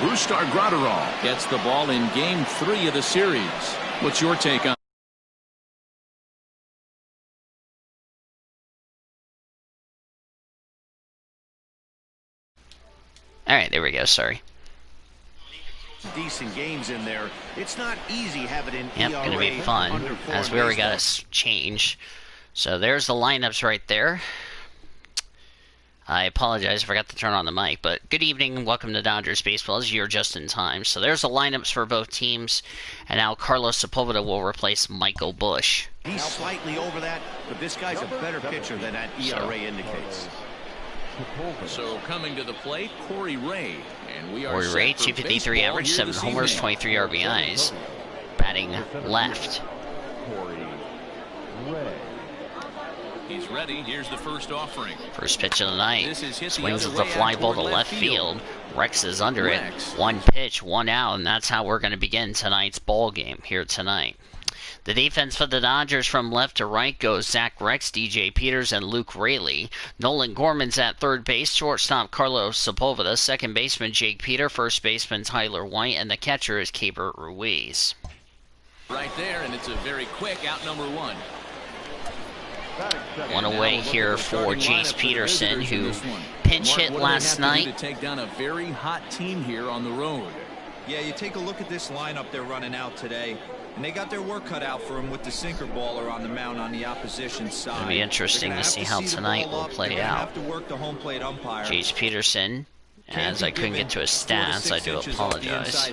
Brustar Graterol gets the ball in Game 3 of the series. What's your take on? All right, there we go. Sorry. Decent games in there. It's not easy having an ERA. Yep, gonna be fun. As we already got a change. So there's the lineups right there. I apologize, I forgot to turn on the mic, but good evening and welcome to Dodgers Baseball. You're just in time. So there's the lineups for both teams, and now Carlos Sepulveda will replace Michael Busch. He's slightly over that, but this guy's a better pitcher than that ERA indicates. So coming to the plate, Corey Ray. And we are Corey Ray, 253 average, 7 homers, 23 RBIs, batting left. Corey Ray. He's ready. Here's the first offering. First pitch of the night. Swings at the fly ball to left field. Rex is under it. One pitch, one out, and that's how we're going to begin tonight's ball game here tonight. The defense for the Dodgers from left to right goes Zach Rex, DJ Peters, and Luke Raley. Nolan Gorman's at third base. Shortstop Carlos Sepulveda. Second baseman Jake Peter. First baseman Tyler White. And the catcher is Keibert Ruiz. Right there, and it's a very quick out number one. One away here for Jace Peterson, who pinch hit last night. To take down a very hot team here on the road. Yeah, you take a look at this lineup they're running out today, and they got their work cut out for them with the sinker baller on the mound on the opposition side. It'll be interesting to see how tonight will play out. Have to work the home plate umpire. Jace Peterson, as I couldn't get to his stats, I do apologize.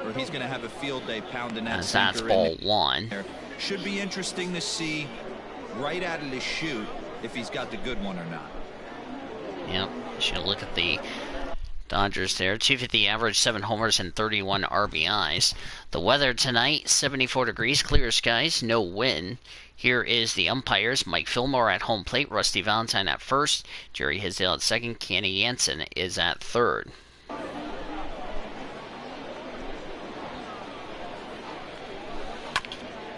Or he's going to have a field day pounding that as that's ball one. Should be interesting to see right out of the chute if he's got the good one or not. Yep, you should look at the Dodgers there. 250 average, 7 homers, and 31 RBIs. The weather tonight, 74 degrees, clear skies, no wind. Here is the umpires. Mike Fillmore at home plate, Rusty Valentine at first, Jerry Hisdale at second, Kenny Jansen is at third.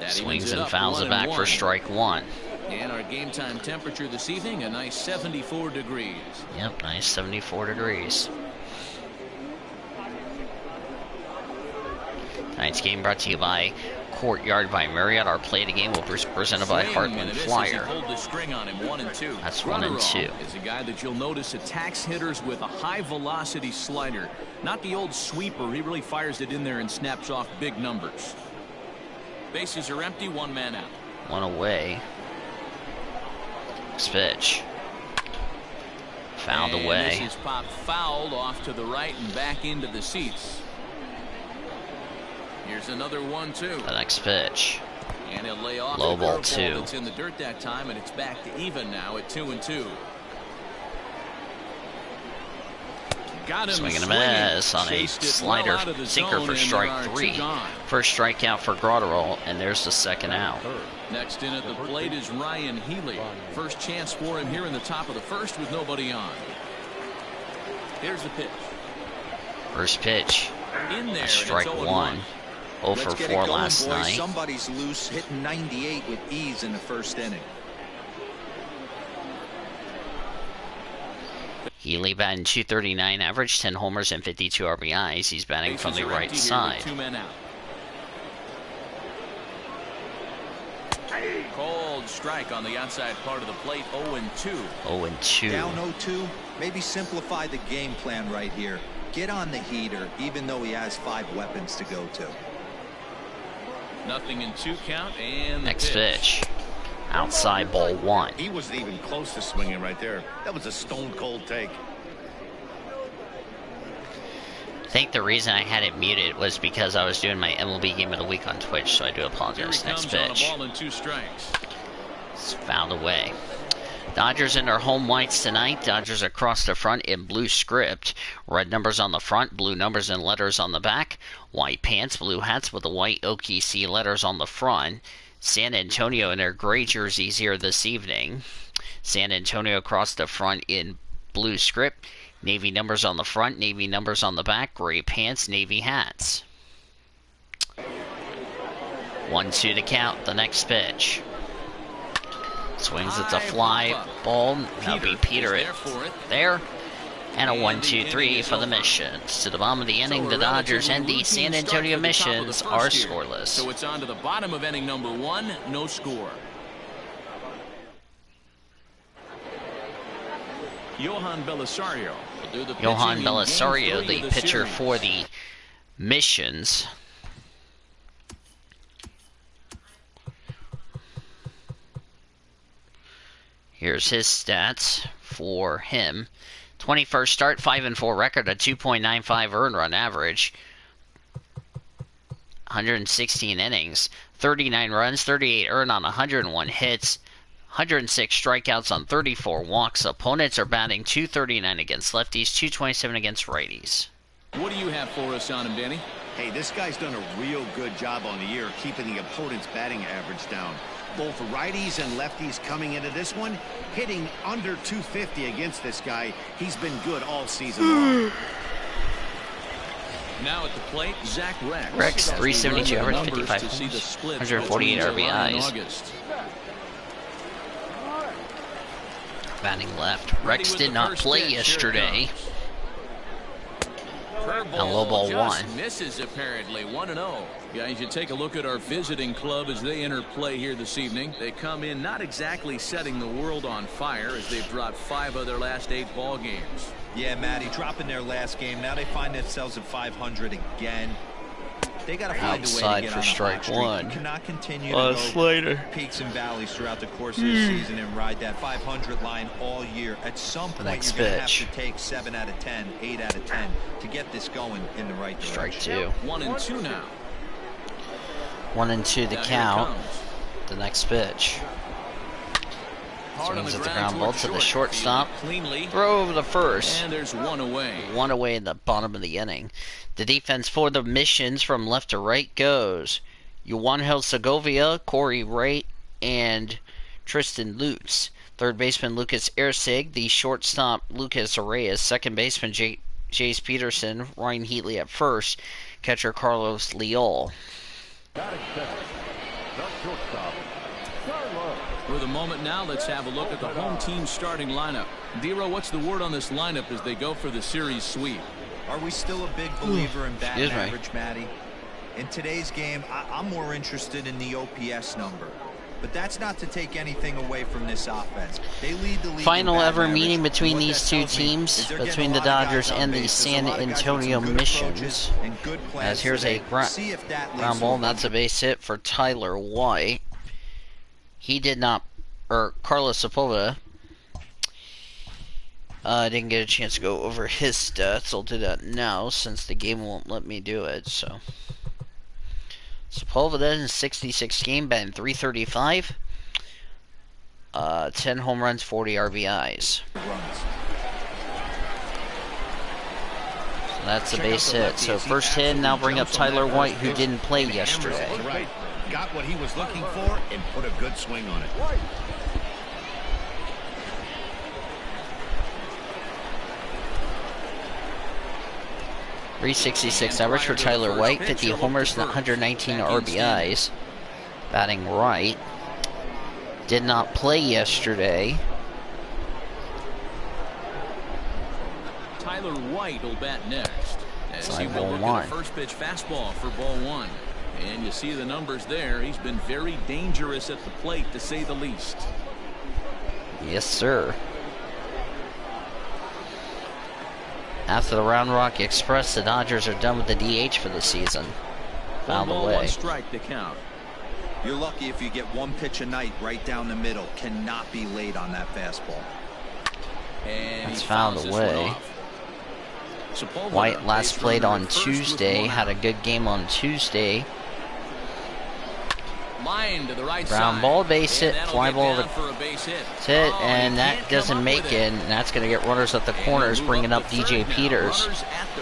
Swings and fouls it back for strike one. And our game time temperature this evening, a nice 74 degrees. Yep, nice 74 degrees. Tonight's game brought to you by Courtyard by Marriott. Our play the game will be presented by Hartman Flyer. The string on him, 1 and 2. That's 1 and 2. Is a guy that you'll notice attacks hitters with a high velocity slider. Not the old sweeper. He really fires it in there and snaps off big numbers. Bases are empty, 1 man out. 1 away. Next pitch. Fouled away. This is popped fouled off to the right and back into the seats. Here's another 1-2. The next pitch. And he'll lay off low ball 2. It's in the dirt that time, and it's back to even now at 2-2. Got him swinging a miss on a slider sinker for strike 3. First strikeout for Graterol, and there's the second out. Next in at the plate is Ryan Healy. First chance for him here in the top of the first with nobody on. Here's the pitch. First pitch. In there. Strike 1. 0 for 4 last night. Somebody's loose, hitting 98 with ease in the first inning. Healy batting .239 average, 10 homers and 52 RBIs. He's batting from the right side. 2 men out. Cold strike on the outside part of the plate. 0-2. 0-2. Down 0-2. Maybe simplify the game plan right here. Get on the heater, even though he has 5 weapons to go to. Nothing in 2 count, and next pitch. Outside ball 1. He wasn't even close to swinging right there. That was a stone cold take. I think the reason I had it muted was because I was doing my MLB Game of the Week on Twitch, so I do apologize. Next pitch. On a ball and 2 strikes. It's fouled away. Dodgers in their home whites tonight. Dodgers across the front in blue script. Red numbers on the front, blue numbers and letters on the back. White pants, blue hats with the white OKC letters on the front. San Antonio in their gray jerseys here this evening. San Antonio across the front in blue script. Navy numbers on the front, navy numbers on the back, gray pants, navy hats. 1-2 to count. The next pitch. Swings at the fly ball. That'll be Peter there. And a 1-2-3 for the Missions. To the bottom of the inning, the Dodgers and the San Antonio Missions are scoreless. So it's on to the bottom of inning number 1, no score. Johan Belisario. Johan Belisario, the pitcher for the Missions. Here's his stats for him. 21st start, 5-4 record, a 2.95 earned run average. 116 innings, 39 runs, 38 earned on 101 hits, 106 strikeouts on 34 walks. Opponents are batting .239 against lefties, .227 against righties. What do you have for us on him, Danny? Hey, this guy's done a real good job on the year keeping the opponent's batting average down. Both righties and lefties coming into this one, hitting under .250 against this guy. He's been good all season long. Now at the plate, Zach Rex. Rex, 372 average, 55 homers, 148 RBIs. Batting left. Rex did not play yesterday. And low ball one. Misses apparently, 1-0. Guys, you take a look at our visiting club as they enter play here this evening. They come in not exactly setting the world on fire as they've dropped 5 of their last 8 ball games. Yeah, Matty, dropping their last game. Now they find themselves at 500 again. They got to find a way to get on a hot streak. You cannot continue to go peaks and valleys throughout the course of the season and ride that 500 line all year. At some point, you're going to have to take 7 out of 10, 8 out of 10 to get this going in the right direction. Strike 2. 1-2 now. 1-2 the count. The next pitch. Swings at the ground ball to the shortstop. Throw over the first. And there's 1 away. 1 away in the bottom of the inning. The defense for the Missions from left to right goes Juanjo Segovia, Corey Wright, and Tristan Lutz. Third baseman Lucas Ersig. The shortstop Lucas Reyes. Second baseman Jace Peterson. Ryan Heatley at first. Catcher Carlos Leal. For the moment now, let's have a look at the home team starting lineup. Dero, what's the word on this lineup as they go for the series sweep? Are we still a big believer in batting average, Matty? In today's game, I'm more interested in the OPS number. But that's not to take anything away from this offense. They lead the league. Final ever meeting between these two teams, between the Dodgers and the San Antonio Missions. As here's a ground ball, that's a base hit for Tyler White. He did not, or Carlos Sepulveda didn't get a chance to go over his stats. I'll do that now since the game won't let me do it. So Sepulveda in 66 game, batting .335, 10 home runs, 40 RBIs. So that's a base hit. So first hit, now bring up Tyler White, who didn't play yesterday. Got what he was looking for and put a good swing on it. 366 average for Tyler White, 50 homers, 119 RBIs. Batting right. Did not play yesterday. Tyler White will bat next. As he will look at the first pitch fastball for ball 1. And you see the numbers there. He's been very dangerous at the plate, to say the least. Yes, sir. After the Round Rock Express, the Dodgers are done with the DH for the season. Fouled away. 1 strike to count. You're lucky if you get 1 pitch a night right down the middle. Cannot be late on that fastball. And that's fouled away. White last played on Tuesday. Had a good game on Tuesday. Line to the right ground ball, base hit, fly ball to hit, and that doesn't make it, and that's going to get runners at the corners, bringing up DJ Peters.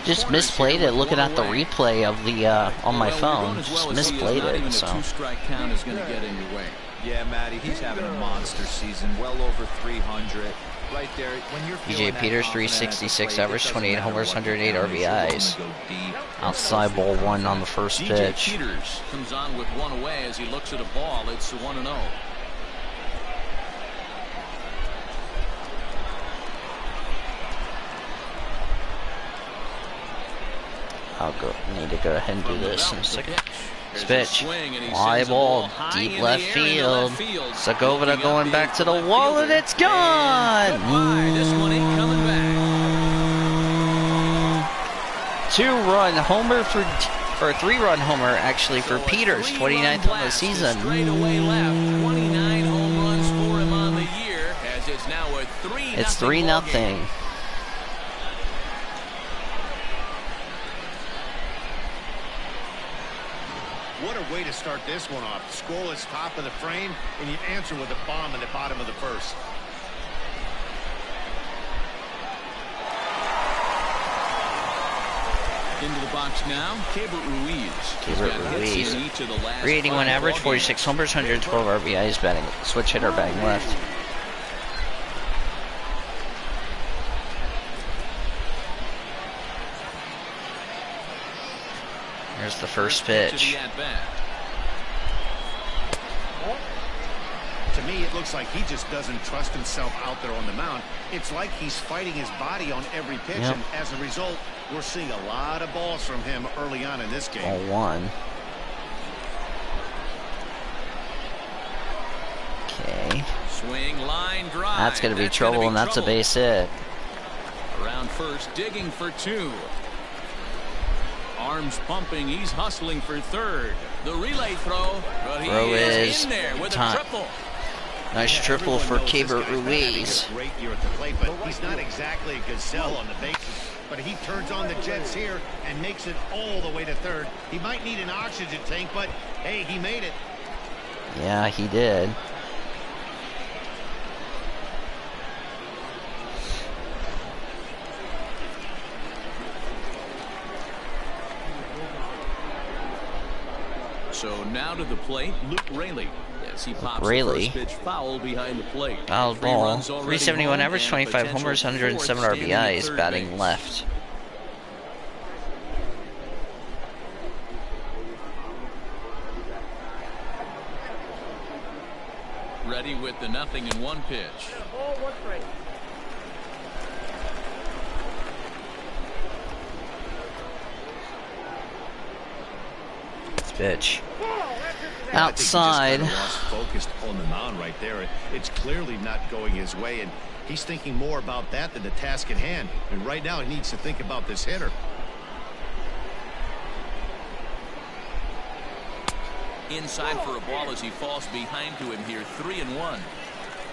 Just misplayed it, looking at the replay of the on my phone, just misplayed it. So. Yeah, Matty, he's having a monster season, well over 300. Right there, when you're DJ Peters, 366 average, 28 homers, 108 RBIs. Outside ball 1 on the first pitch. DJ Peters comes on with 1 away as he looks at a ball. It's 1-0. Need to go ahead and do this in a second. Pitch, fly ball, deep left field. Segovia going back to the wall, and it's gone. Two-run homer or three-run homer actually for Peters, 29th on the season. It's 3-0. What a way to start this one off. Scoreless top of the frame, and you answer with a bomb in the bottom of the first. Into the box now, Keibert Ruiz. 381 average, 46 homers, 112 RBIs, batting switch hitter, batting left. Here's the first pitch. To me, it looks like he just doesn't trust himself out there on the mound. It's like he's fighting his body on every pitch, and as a result, we're seeing a lot of balls from him early on in this game. Ball one. Okay. Swing, line, drive. That's going to be trouble, and that's a base hit. Around first, digging for two. Arms pumping, he's hustling for third. The relay throw, but he is in there with a triple. Nice triple for Keibert Ruiz. Great year at the plate, but he's not exactly a gazelle on the bases. But he turns on the Jets here and makes it all the way to third. He might need an oxygen tank, but hey, he made it. Yeah, he did. So now to the plate, Luke Raley. As he pops the first pitch foul behind the plate. Foul ball. 371 average, 25 homers, 107 RBIs, batting left. Ready with the 0-1 pitch. Pitch. Outside. Focused on the mound right there. It's clearly not going his way, and he's thinking more about that than the task at hand. And right now he needs to think about this hitter. Inside for a ball as he falls behind to him here. 3-1.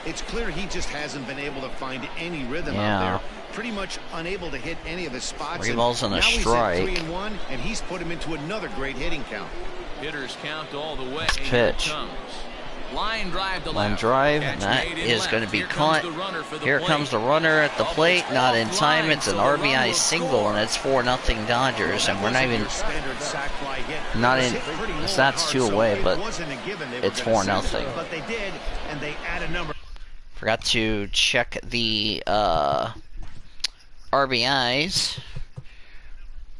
It's clear he just hasn't been able to find any rhythm out there. Pretty much unable to hit any of his spots. 3 balls and a strike. He's at 3-1, and he's put him into another great hitting count. Hitters count all the way. Pitch. Line drive to line drive, and that is going to be caught. Here comes the runner at the plate, not in time. It's an RBI single, and it's 4-0 Dodgers, and we're not even that's 2 away, but it's 4-0. But they did, and they add a number. Forgot to check the RBIs.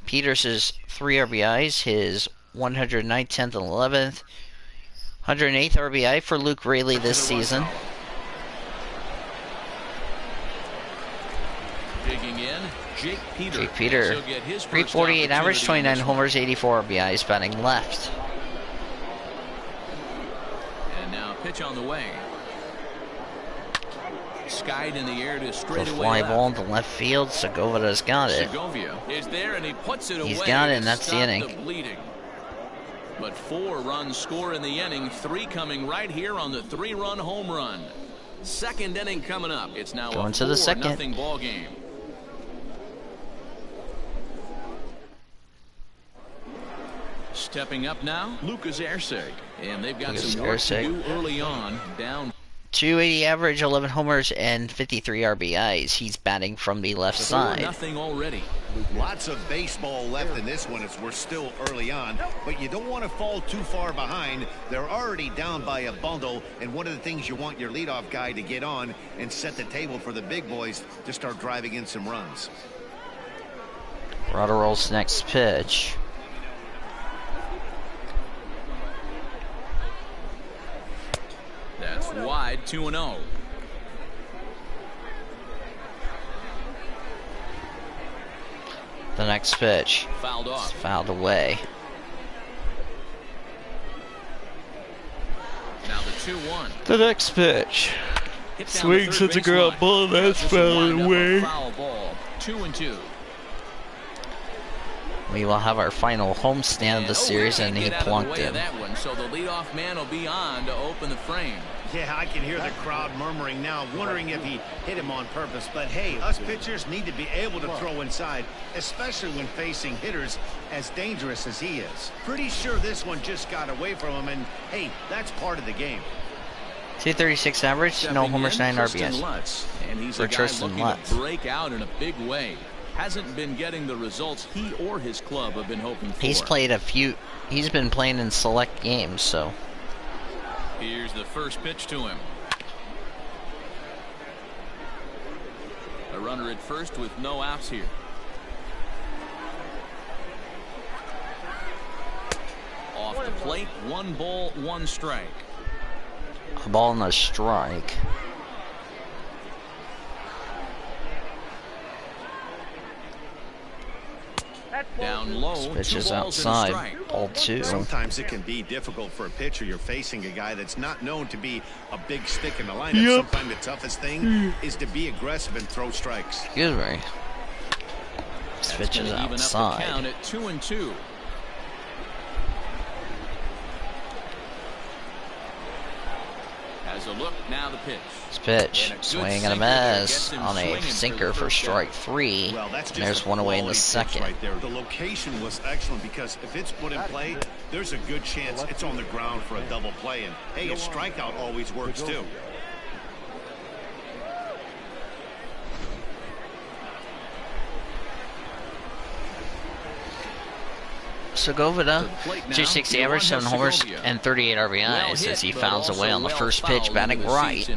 Peters' 3 RBIs, his 109th, 10th, and 11th. 108th RBI for Luke Raley this season. Digging in, Jake Peter. 348 average, 29 homers, 84 RBIs, batting left. And now pitch on the way. Skied in the air to straight away. Fly ball to left field. Segovia's got it. Segovia is there and he puts it away. He's got it, and that's the inning. But 4 runs score in the inning, 3 coming right here on the 3-run home run. Second inning coming up. It's now going a to the second 4-0 ball game. Stepping up now, Lucas Erceg, and they've got some work to do early on. Down 280 average, 11 homers, and 53 RBIs. He's batting from the left side. 4-0 already. Lots of baseball left in this one as we're still early on, but you don't want to fall too far behind. They're already down by a bundle, and one of the things you want your leadoff guy to get on and set the table for the big boys to start driving in some runs. Rotterall's next pitch. That's wide, 2-0. The next pitch. Fouled off. It's fouled away. Now the 2-1. The next pitch. Swings at the ground ball. That's fouled away. Foul ball. 2-2. We will have our final homestand of the series, and he plunked him. That one, so the leadoff man will be on to open the frame. Yeah, I can hear the crowd murmuring now, wondering if he hit him on purpose. But hey, us pitchers need to be able to throw inside, especially when facing hitters as dangerous as he is. Pretty sure this one just got away from him, and hey, that's part of the game. 236 average, no homers, 9 RBIs. And he's for a guy Tristan looking Lutz. to break out in a big way. Hasn't been getting the results he or his club have been hoping for. He's been playing in select games, so. Here's the first pitch to him. A runner at first with no outs here. Off the plate, 1 ball, 1 strike. A ball and a strike. Down low, pitch is outside. Ball 2. Sometimes it can be difficult for a pitcher. You're facing a guy that's not known to be a big stick in the lineup. Sometimes the toughest thing is to be aggressive and throw strikes. Excuse me. This pitch is outside. Count at 2-2. Has a look, now the pitch. This pitch, swing and a miss on a sinker for strike 3. Well, and there's one away in the second. Right there. The location was excellent because if it's put in play, there's a good chance it's on the ground for a double play. And hey, a strikeout always works too. Segovia, 260 average, 7 homers, and 38 RBIs as he fouls away on the first pitch, batting right.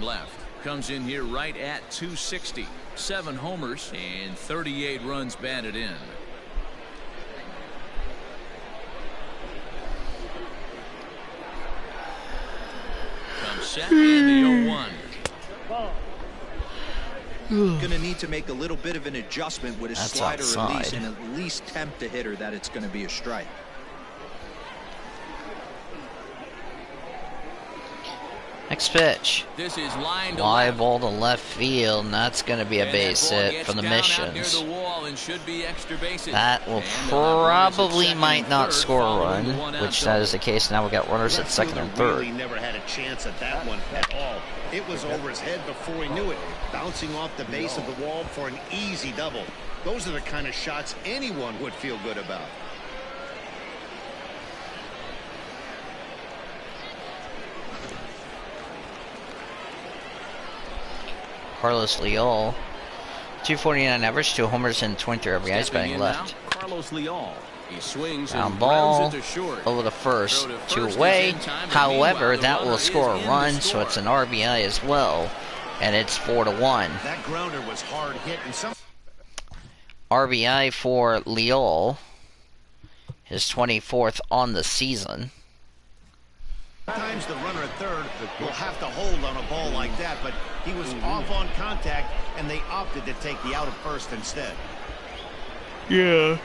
Comes in here right at 260. 7 homers and 38 runs batted in. Comes set and the 0-1. Going to need to make a little bit of an adjustment with his slider outside. release and at least tempt the hitter that it's going to be a strike. Next pitch. This is line Fly ball to left field, and that's going to be a base hit for the Missions. That will probably might not score a run, which that is the case. Now we got runners at second and third. Really never had a chance at that one at all. It was over his head before he knew it, bouncing off the base of the wall for an easy double. Those are the kind of shots anyone would feel good about. Carlos Leal, 249 average, 2 homers and 23 RBIs, batting left. Carlos Leal. He swings ground ball over the first, 2 away. However, that will score a run, so it's an RBI as well, and it's 4-1. That grounder was hard hit and some RBI for Leal, his 24th on the season. Sometimes the runner at third will have to hold on a ball like that, but he was off on contact, and they opted to take the out of first instead. Yeah.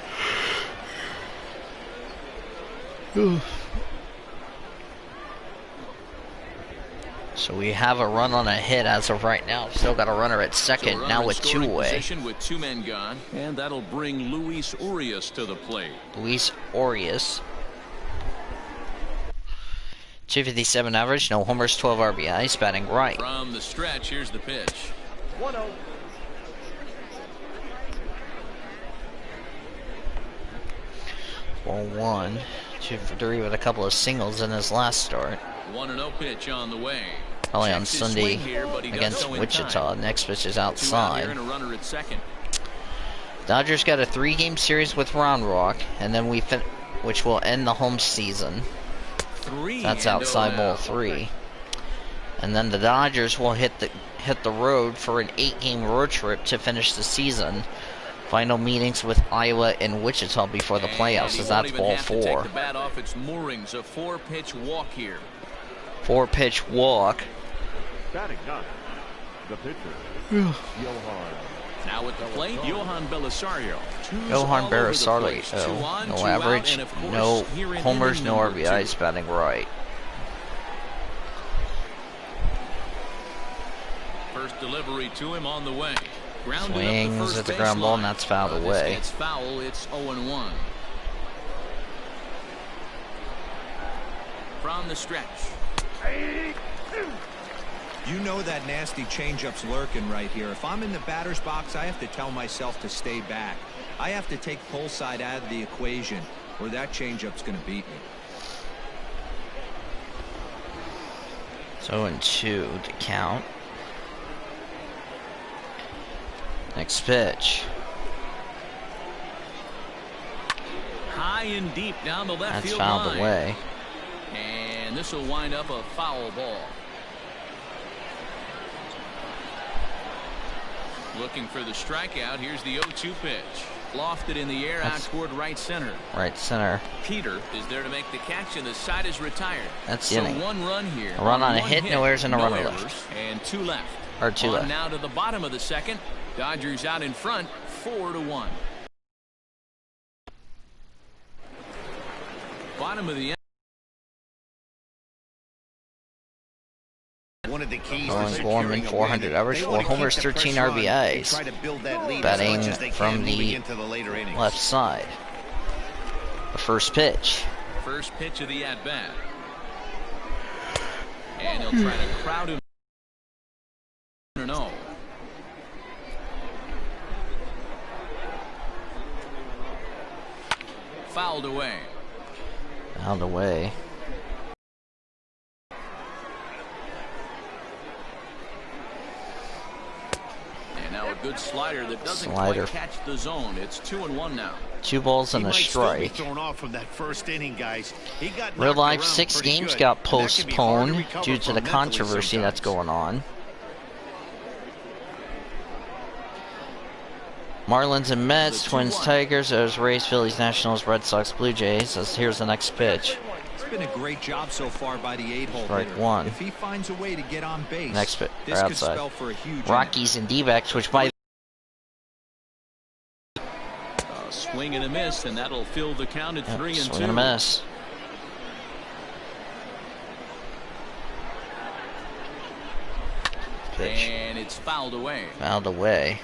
So we have a run on a hit as of right now. Still got a runner at second, so now with 2 away. With 2 men gone, and that'll bring Luis Urias to the plate. Luis Urias. 257 average, no homers, 12 RBIs, batting right. From the stretch, here's the pitch. 1-0. 4-1. 2 for 3 with a couple of singles in his last start. 1-0 pitch on the way. Probably on Sunday against Wichita. Next pitch is outside. And a runner at second. Dodgers got a 3-game series with Round Rock, and then which will end the home season. That's outside ball 3. And then the Dodgers will hit the road for an 8-game road trip to finish the season. Final meetings with Iowa and Wichita before the playoffs, as that's ball 4. Take the bat off its moorings. A 4-pitch walk here. 4-pitch walk. Batting 9. The pitcher, Johan Now at the plate, Johan Belisario. Johan Belisario. No average, no homers, no RBIs, batting right. First delivery to him on the way. Swings at the ground ball, and that's fouled away. It's foul. It's 0-1. From the stretch. You know that nasty changeup's lurking right here. If I'm in the batter's box, I have to tell myself to stay back. I have to take pull side out of the equation, or that changeup's going to beat me. 0-2 to count. Next pitch. High and deep down the left field line. That's fouled away. And this will wind up a foul ball. Looking for the strikeout. Here's the 0-2 pitch. Lofted in the air out toward right center. Right center. Peter is there to make the catch, and the side is retired. That's the inning. One run here. A run on a hit, no errors, and a runner left. And two left. Or two left. Now to the bottom of the second. Dodgers out in front, 4-1. Bottom of the end. One of the keys to Gorman, 400 average, 4 homers, 13 RBIs. Batting from the left side. The first pitch. First pitch of the at-bat. And he'll try to crowd him. No. Fouled away. Fouled away. Now a good slider that doesn't quite catch the zone. It's 2-1 now. 2 balls and a strike. Thrown off from that first inning, guys. He got Real life 6 games got postponed due to the controversy that's going on. Marlins and Mets, Twins, Tigers, there's Rays, Phillies, Nationals, Red Sox, Blue Jays. Here's the next pitch. It's been a great job so far by the 8-hole Strike hitter. one. If he finds a way to get on base, next pitch, this could spell for a huge Rockies and D-backs, which by swing and a miss, and that'll fill the count at 3-2. Swing and a miss. Pitch. And it's fouled away. Fouled away.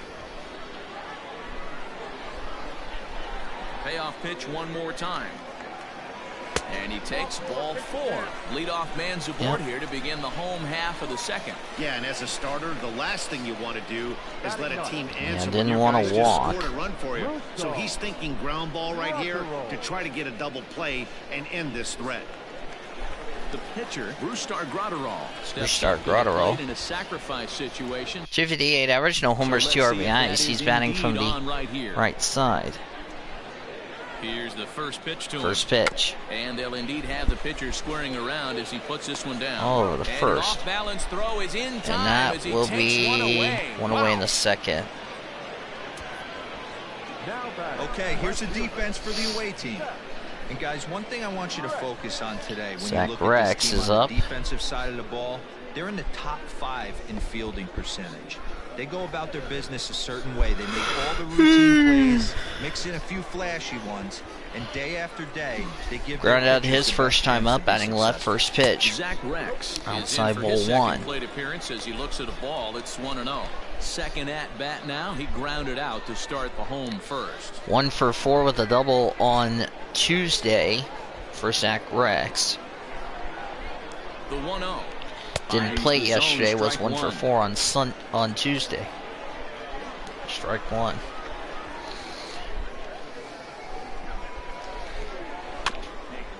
Payoff pitch one more time. And he takes ball 4. Leadoff man's aboard here to begin the home half of the second. Yeah, and as a starter, the last thing you want to do is let a team answer. Didn't want to walk. Scored a run for you. So he's thinking ground ball right here to try to get a double play and end this threat. The pitcher, Brustar Gratterall, in a sacrifice situation. 258 average, no homers, 2 RBIs. He's batting from the right side. Here's the first pitch to him. First pitch. And they'll indeed have the pitcher squaring around as he puts this one down. Oh, the first. An off-balance throw is in time. And that as he will takes be one away in the second. Okay, here's the defense for the away team. And guys, one thing I want you to focus on today when you look at this team on the defensive side of the ball, they're in the top 5 in fielding percentage. They go about their business a certain way. They make all the routine plays, mix in a few flashy ones, and day after day, they give. Grounded out his first time up, batting left, first pitch. Zach Rex outside ball ball 1. Plate appearance as he looks at a ball. It's 1-0. Second at bat now. He grounded out to start the home first. 1 for 4 with a double on Tuesday for Zach Rex. The 1-0. Didn't play yesterday, was 1 for 4 on Tuesday. Strike 1.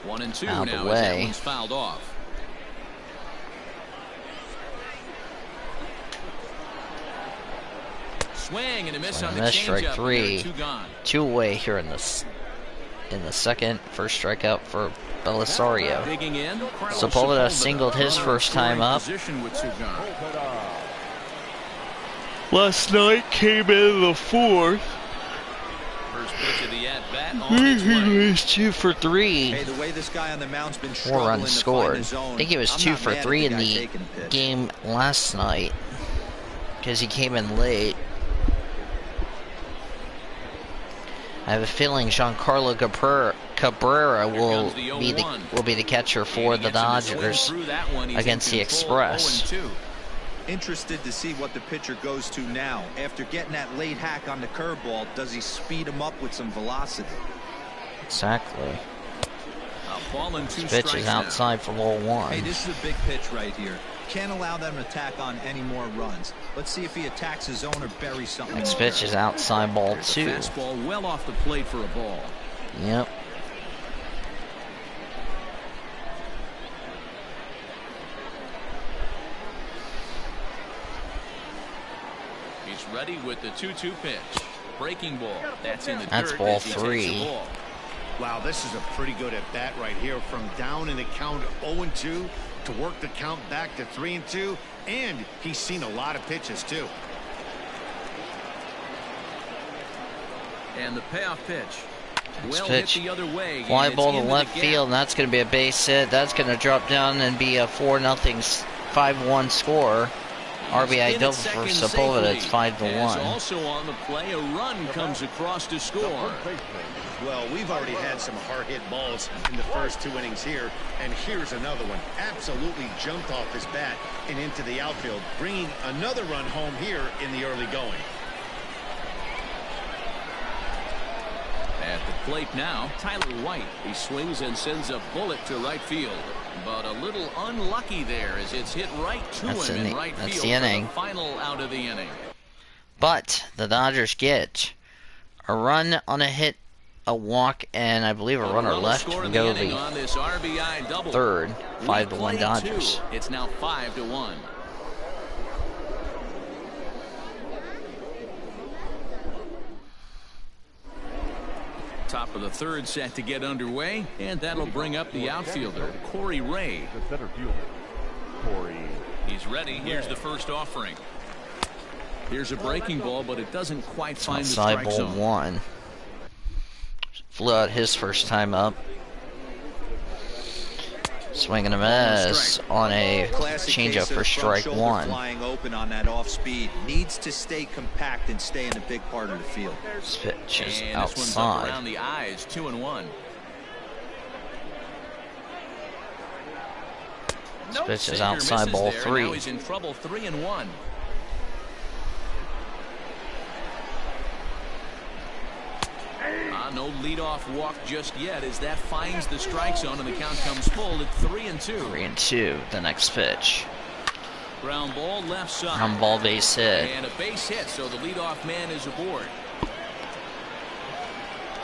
One and 2 out now away. As that one's fouled off. Swing and a miss on the changeup. Strike 3. 2 gone. 2 away here in the second. First strikeout for Belisario. Sepulveda singled his first time up. Last night came in the 4th. First pitch of the at-bat. He was 2 for 3. Hey, the way this guy on the mound's been 4 runs scored. I think he was 2 for 3 in the game last night because he came in late. I have a feeling Giancarlo Cabrera will be the catcher for the Dodgers against the Express. Interested to see what the pitcher goes to now. After getting that late hack on the curveball, does he speed him up with some velocity? Exactly. This pitch is outside for ball 1. Hey, this is a big pitch right here. Can't allow them to tack on any more runs. Let's see if he attacks his zone or buries something. Next pitch is outside ball 2. Fastball well off the plate for a ball. Yep. He's ready with the 2-2 pitch. Breaking ball. That's in the dirt. That's ball 3. Wow, this is a pretty good at bat right here. From down in the count 0-2 to work the count back to 3-2, and he's seen a lot of pitches too. And the payoff pitch. Well hit the other way. Fly ball to left field, and that's going to be a base hit. That's going to drop down and be a 4-0, 5-1 score. RBI double for Sepulveda. It's 5-1. Also on the play, a run comes across to score. Well, we've already had some hard-hit balls in the first 2 innings here, and here's another one. Absolutely jumped off his bat and into the outfield, bringing another run home here in the early going. At the plate now, Tyler White. He swings and sends a bullet to right field. But a little unlucky there as it's hit right to him in right field. That's the inning. The final out of the inning. But the Dodgers get a run on a hit, a walk, and I believe a runner left to go to the third. 5-1 Dodgers. It's now 5-1. Top of the third set to get underway, and that'll bring up the outfielder, Corey Ray. The center fielder, Corey. He's ready. Here's the first offering. Here's a breaking ball, but it doesn't quite find the strike zone. Outside ball 1. Flew out his first time up. Swing and a miss on a changeup for strike 1. Flying open on that off speed. Needs to stay compact and stay in a big part of the field. This pitch is and outside. This one's up around the eyes, 2-1. This pitch is outside ball 3. Now he's in trouble, 3-1. No leadoff walk just yet as that finds the strike zone and the count comes full at 3-2. 3-2. The next pitch. Ground ball left side. Ground ball base hit. And a base hit, so the leadoff man is aboard.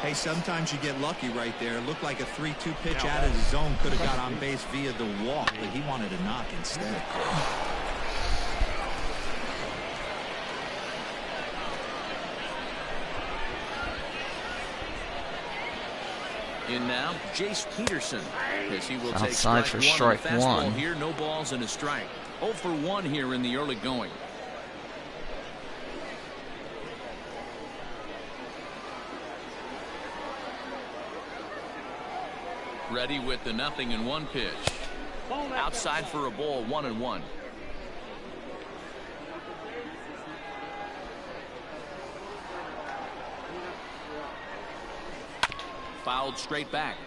Hey, sometimes you get lucky right there. Looked like a 3-2 pitch out of the zone. Could have got on base via the walk, but he wanted a knock instead. In now, Jace Peterson, as he will take outside for strike 1. Here, no balls and a strike. 0 for 1 here in the early going. Ready with the 0-1 pitch. Outside for a ball, 1-1. Fouled straight back.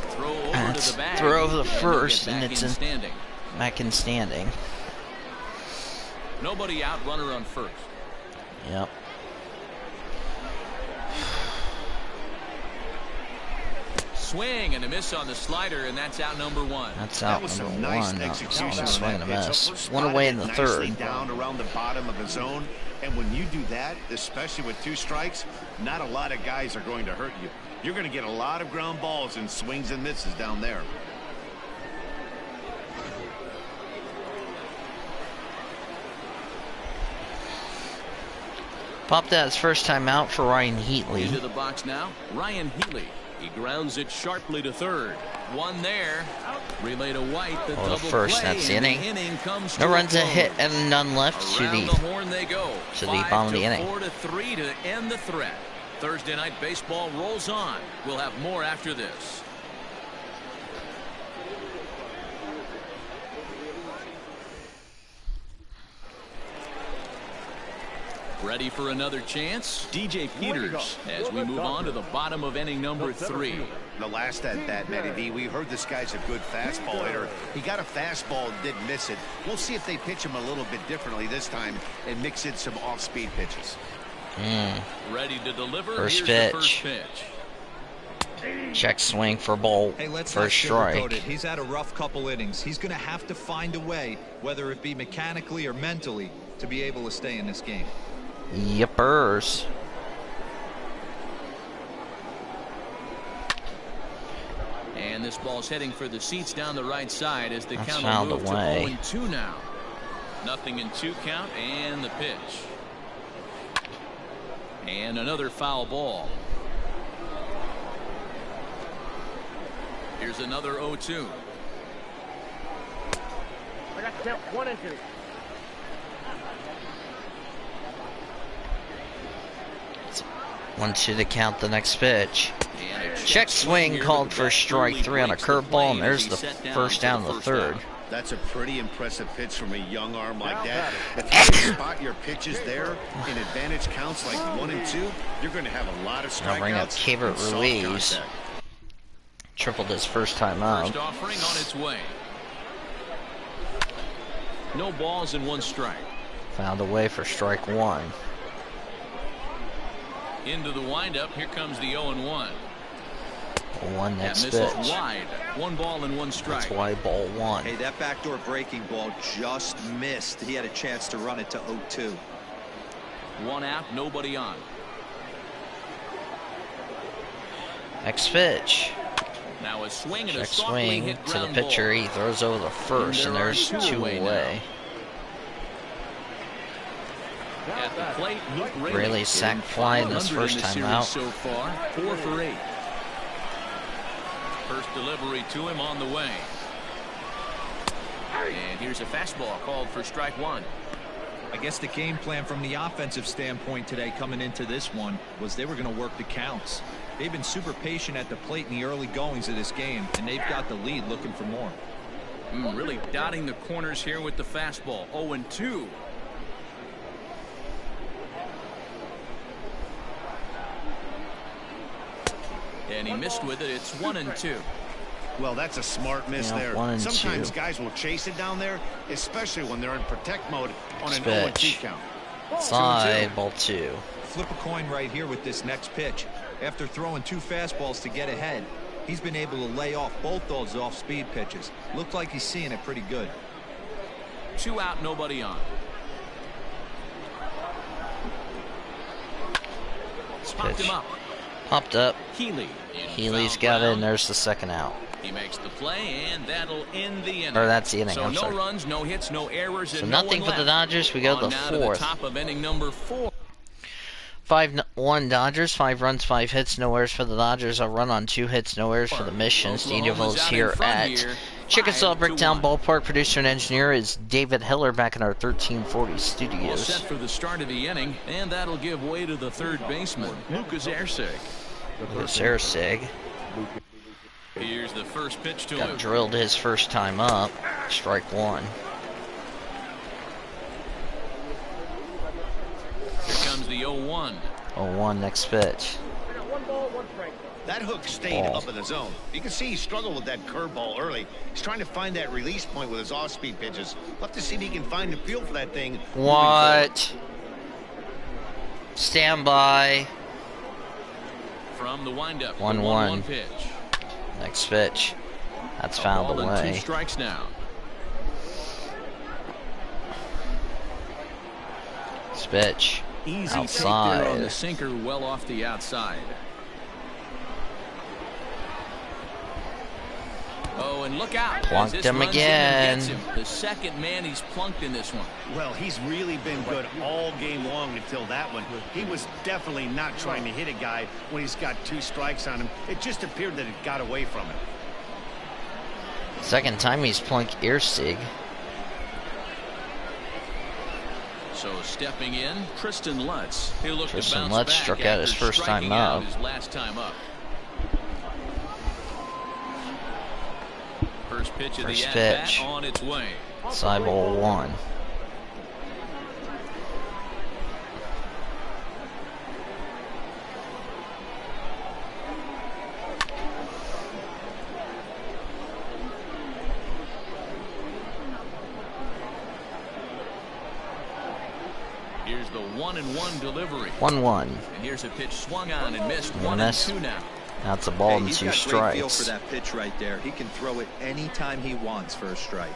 Throw over to the bag. Throw over the first, and it's standing. Back in standing. Nobody out, runner on first. Yep. Swing and a miss on the slider, and that's out number 1. That's out number 1. Nice execution. Swing and a miss. One away in the third. Down around the bottom of the zone, and when you do that, especially with 2 strikes, not a lot of guys are going to hurt you. You're going to get a lot of ground balls and swings and misses down there. Popped that his first time out for Ryan Heatley. Into the box now, Ryan Heatley. He grounds it sharply to third. One there. Relay to White. The double first. Play, that's the inning. Comes no runs, a hit, and none left to the horn they go. To the bottom of the inning. 4-3 to end the threat. Thursday night baseball rolls on. We'll have more after this. Ready for another chance? DJ Peters as we move on to the bottom of inning number 3. The last at bat, Matty V, we heard this guy's a good fastball hitter. He got a fastball, didn't miss it. We'll see if they pitch him a little bit differently this time and mix in some off-speed pitches. Ready to deliver. First Here's pitch. the first pitch. Check swing for ball. Hey, let's for strike. He's had a rough couple innings. He's going to have to find a way, whether it be mechanically or mentally, to be able to stay in this game. Yippers. And this ball's heading for the seats down the right side as the That's count found will move away. to 0-2 now. Nothing in 2 count, and the pitch. And another foul ball. Here's another 0-2. I got to count 1 and 2. One, two to count the next pitch. And a Check swing here, called but for the strike bat 3 on a breaks the curveball, plane and there's as the he's set first down of the third. out. That's a pretty impressive pitch from a young arm like that. If you can spot your pitches there in advantage counts like 1 and 2, you're going to have a lot of strikeouts. Now bring up Kevert and soft Ruiz. contact. Tripled his first time out. First offering on its way. No balls and 1 strike. Found a way for strike 1. Into the windup. Here comes the 0-1. 1 next That pitch. misses wide. 1 ball and 1 strike. That's why ball 1. Hey, that backdoor breaking ball just missed. He had a chance to run it to 0-2. 1 out, nobody on. Next pitch. Now a swing and Check a softly swing hit to the ground pitcher. ball. He throws over the first, and there are there's 2 2 away away. At the plate, Luke Rayleigh sack fly in his 500 first in the time series out. so far, 4 for 8. First delivery to him on the way. And here's a fastball called for strike 1. I guess the game plan from the offensive standpoint today coming into this one was they were going to work the counts. They've been super patient at the plate in the early goings of this game, and they've got the lead looking for more. Really dotting the corners here with the fastball. 0-2. And he missed with it. It's 1-2. Well, that's a smart miss there. 1 and Sometimes 2. guys will chase it down there, especially when they're in protect mode on an Pitch. 0-2 count. Side, ball 2. Flip a coin right here with this next pitch. After throwing 2 fastballs to get ahead, he's been able to lay off both those off-speed pitches. Looked like he's seeing it pretty good. 2 out, nobody on. Popped Pitch. him up. Popped up. Healy. Healy's got it, and there's the second out. He makes the play, and that'll end the inning. Or that's the inning, So I'm no sorry. runs, no hits, no errors, So and no nothing one for the left. Dodgers. We go to On the now fourth. To the top of inning number 4. 5-1 Dodgers, 5 runs, 5 hits, no errors for the Dodgers. A run on 2 hits, no errors for the Missions. The Oklahoma's intervals out in here front at here, Chickasaw 5-1. Bricktown Ballpark. Producer and engineer is David Hiller back in our 1340 All studios. set for the start of the inning, and that'll give way to the third baseman, Lucas Ersig. Sarsig Here's the first pitch to him. got drilled his first time up. Strike 1. Here comes the 0-1. 0-1 next pitch. 1 ball, 1 strike. That hook stayed Ball. up in the zone. You can see he struggled with that curveball early. He's trying to find that release point with his off-speed pitches. We'll have to see if he can find the feel for that thing. moving forward. What? Stand by. From the windup. the 1-1. 1-1 pitch. Next pitch. That's A fouled ball and 2 away. strikes now. Next pitch. Easy take there Outside. on the sinker, well off the outside. Oh, and look out. Plunked as this him runs in and gets again. him. The second man he's plunked in this one. Well, he's really been good all game long until that one. He was definitely not trying to hit a guy when he's got 2 strikes on him. It just appeared that it got away from him. Second time he's plunked Ersig. So stepping in, Tristan Lutz. He'll look Tristan to bounce Lutz back struck out his after first striking time out up. his last time up. First pitch of First the at-bat pitch. on its way. Side ball 1. Here's the 1-1 delivery. 1-1. And here's a pitch swung on and missed. 1-2 now. That's a ball and 2 strikes. He's got a great feel for that pitch right there. He can throw it anytime he wants for a strike.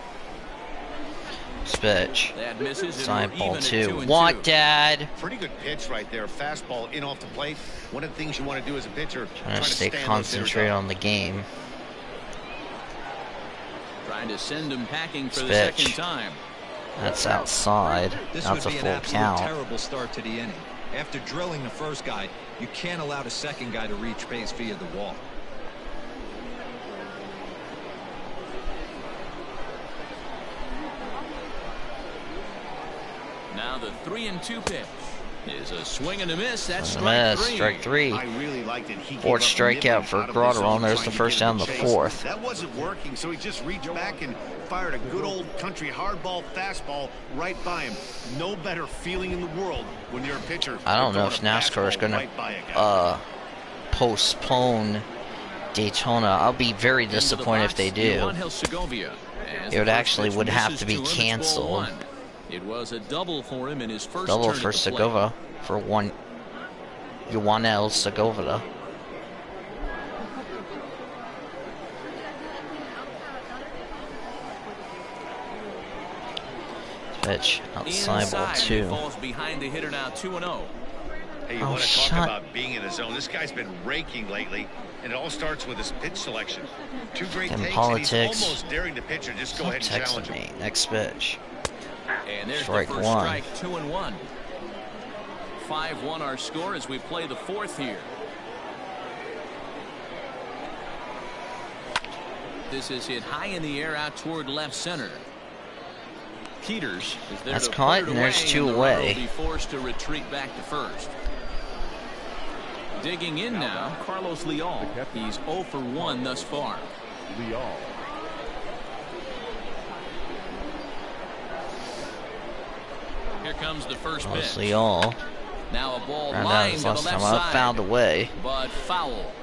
Pitch. That misses. Side ball 2. What, Dad? Pretty good pitch right there. Fastball in off the plate. One of the things you want to do as a pitcher. Trying to stay concentrated on the game. Trying to send him packing for the second time. That's outside. This That's would a be full an absolute count. terrible start to the inning. After drilling the first guy, you can't allow the second guy to reach base via the wall. Now the 3-2 pitch is a swing and a miss. That's strike 3. I really liked it. He Fourth strikeout for Grotterall. There's the first down, the 4th. That wasn't working, so he just reached back and fired a good old country hardball fastball right by him. No better feeling in the world when you're a pitcher. I don't know if NASCAR is going to postpone Daytona. I'll be very disappointed if they do. It would actually have to be canceled. It was a double for him in his first double turn for Segovia for Juanel Segovia. Pitch outside ball 2. Falls behind the hitter now 2-0. Hey, you want to talk about being in the zone? This guy's been raking lately, and it all starts with his pitch selection. 2 great takes, politics. and he's almost daring the pitcher. Just go ahead and challenge him. Next pitch. And there's Strike the first 1. strike, 2-1. 5-1 our score as we play the 4th here. This is hit high in the air out toward left center. Peters is there. That's caught, and there's 2 away. Will be forced to retreat back to first. Digging in now, Carlos Leal. He's 0 for 1 thus far. Leal. Here comes the first pitch. Leal. Now a ball lined to the left side. Fouled away. But foul.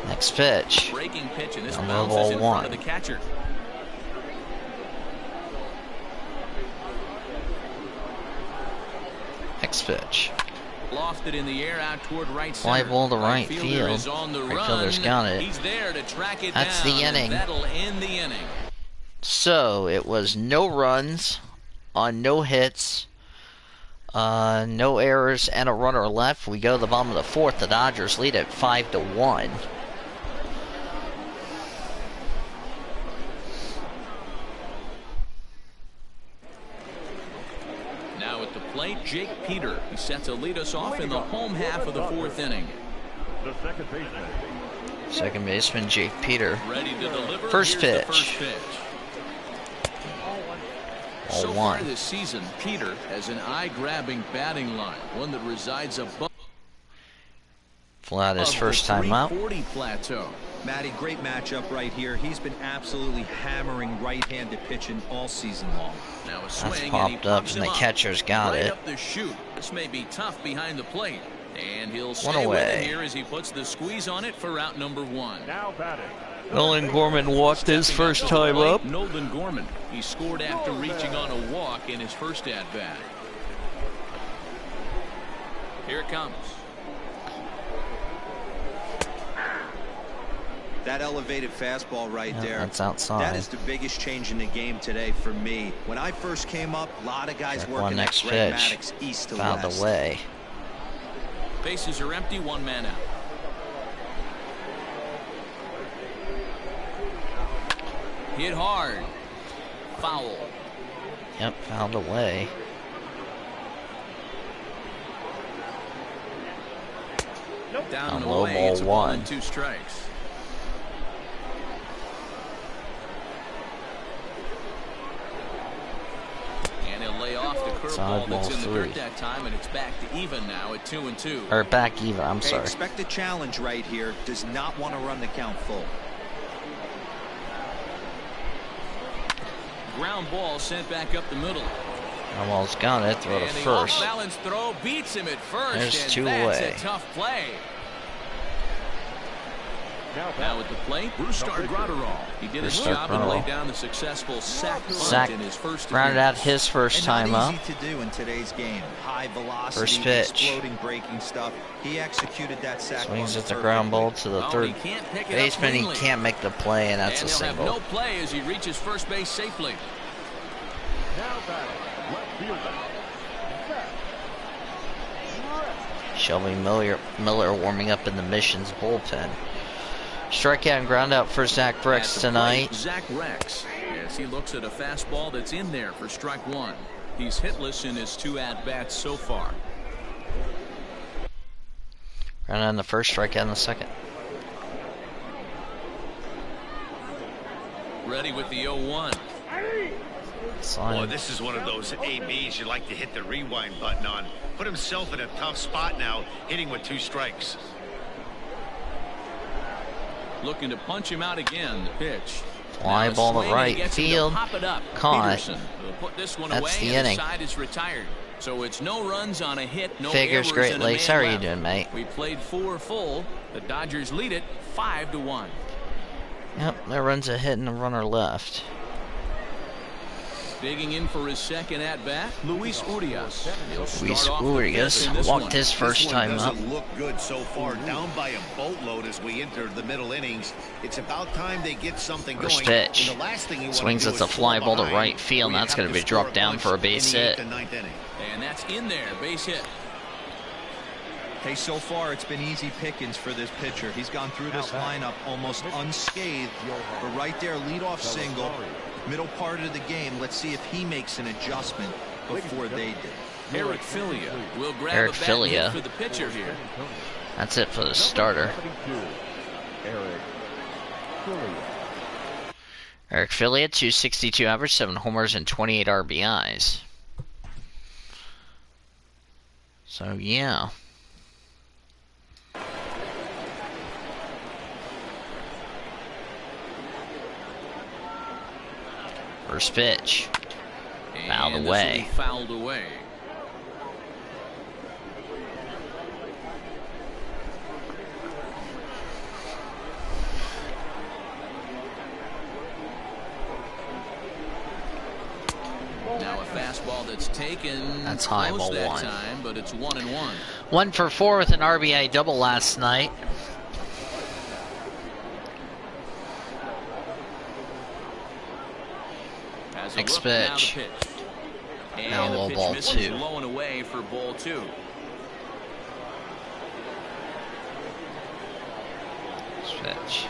Next pitch. Breaking pitch, and this bounces bounces in front of the catcher. Next pitch. Lofted in the air out toward right center. Fly ball to right field. Right fielder's got it. He's there to track it That's down, the inning. That'll end the inning. So it was no runs on no hits, no errors, and a runner left. We go to the bottom of the 4th. The Dodgers lead at 5-1. Now at the plate, Jake Peter. He's set to lead us off in the home half of the 4th inning. The second baseman. Second baseman Jake Peter. Ready to deliver. First Here's pitch. the first pitch. So far this season, Peter has an eye-grabbing batting line, one that resides above. Flat his first time up. Plateau. Matty, great matchup right here. He's been absolutely hammering right-handed pitching all season long. Now a swing, That's and popped he up, pumps and the him catcher's got right it. Up the chute. This may be tough behind the plate, and he'll One stay with away. it here as he puts the squeeze on it for route number 1. Now batting. Nolan Gorman walked his first time up. Nolan Gorman. He scored after reaching on a walk in his first at-bat. Here it comes. That elevated fastball right there. That's outside. That is the biggest change in the game today for me. When I first came up, a lot of guys working next at Greg pitch. Maddux east to Fouled west. away. Bases are empty, 1 man out. Hit hard. Foul. Yep, fouled away. Down On and low away. ball It's a 1. 1 and 2 strikes. And he'll lay off the curveball that's in the dirt that time, and it's back to even now at 2-2. Or back even, I'm sorry. Expect a challenge right here. Does not want to run the count full. Ground ball sent back up the middle. Almost got it. Throw to And the first. off-balance throw beats him at first. There's and 2 that's away. a tough play. Now at the plate, Brustar Gratterall. He did his job and laid down the successful sac bunt in his first rounded out his first time up. Easy to do in today's game. High velocity, first pitch. exploding breaking stuff. He executed that sac Swings bunt at the ground ball to the third baseman. He can't make the play, and that's a single. Have no play as he reaches first base safely. Now batting, left fielder. Shelby Miller warming up in the Missions bullpen. Strikeout and ground out for Zach Rex tonight. Zach Rex, as he looks at a fastball that's in there for strike one. He's hitless in his 2 at-bats so far. Ground out in the first, strikeout in the second. Ready with the 0-1. Boy, this is one of those ABs you like to hit the rewind button on. Put himself in a tough spot now, hitting with 2 strikes. Looking to punch him out again. The pitch. Fly ball to right field. Caught. That's the inning. Side is retired. So it's no runs on a hit, no Figures Great Great Lakes. How are you doing, mate? We played 4 full. The Dodgers lead it 5-1. Yep, that runs a hit and a runner left. Digging in for his second at-bat, Luis Urias. Luis Urias walked his first time up. Doesn't look good so far. Down by a boatload as we enter the middle innings. It's about time they get something First going. pitch. The last thing you Swings at the fly ball to right field, and that's going to be dropped down for a base hit. And that's in there, base hit. Okay, so far it's been easy pickings for this pitcher. He's gone through this lineup almost unscathed. But right there, leadoff single. Middle part of the game. Let's see if he makes an adjustment before they did. Eric Filia will grab Eric a bat Filia. for the pitcher here. That's it for the starter. Eric Filia, 262 average, 7 homers, and 28 RBIs. So, yeah. First pitch. Fouled away. Fouled away. Now a fastball that's taken. That's high, ball that 1. Time, but it's 1-1. 1 for 4 with an RBI double last night. Next pitch. Now low ball 2. Low and away for ball 2. Pitch.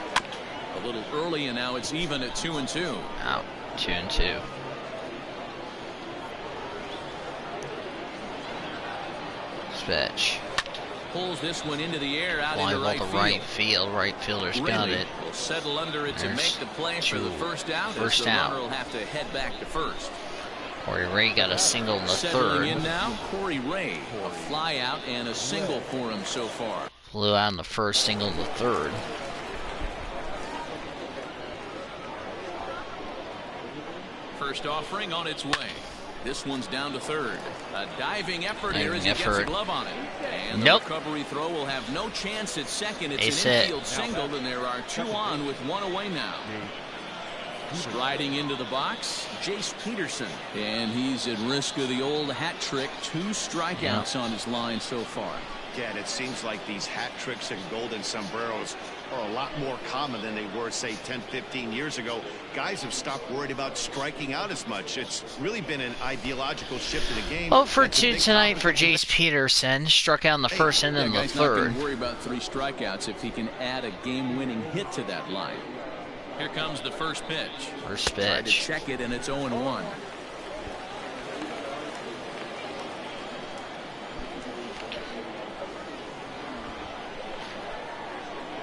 A little early, and now it's even at 2-2. Out 2-2. Pitch. Pulls this one into the air out Fly into ball right to field. right field. Right fielder's got it. Will settle under it to make the play for the first out. First the out. runner will have to head back to first. Corey Ray got a single in the Settling third. in now, Corey Ray. A fly out and a single for him so far. Flew out in the first, single in the third. First offering on its way. This one's down to third. A diving effort here as he gets a glove on it. And the recovery throw will have no chance at second. It's an infield single, and there are 2 on with 1 away now. Striding into the box, Jace Peterson. And he's at risk of the old hat trick. 2 strikeouts on his line so far. Yeah, and it seems like these hat tricks and golden sombreros are a lot more common than they were, say, 10, 15 years ago. Guys have stopped worried about striking out as much. It's really been an ideological shift in the game. 0 for 2 tonight for Jace Peterson. Struck out in the first and in the Not third. going to worry about 3 strikeouts if he can add a game-winning hit to that line. Here comes the first pitch. First Tried to pitch. check it, and it's 0-1.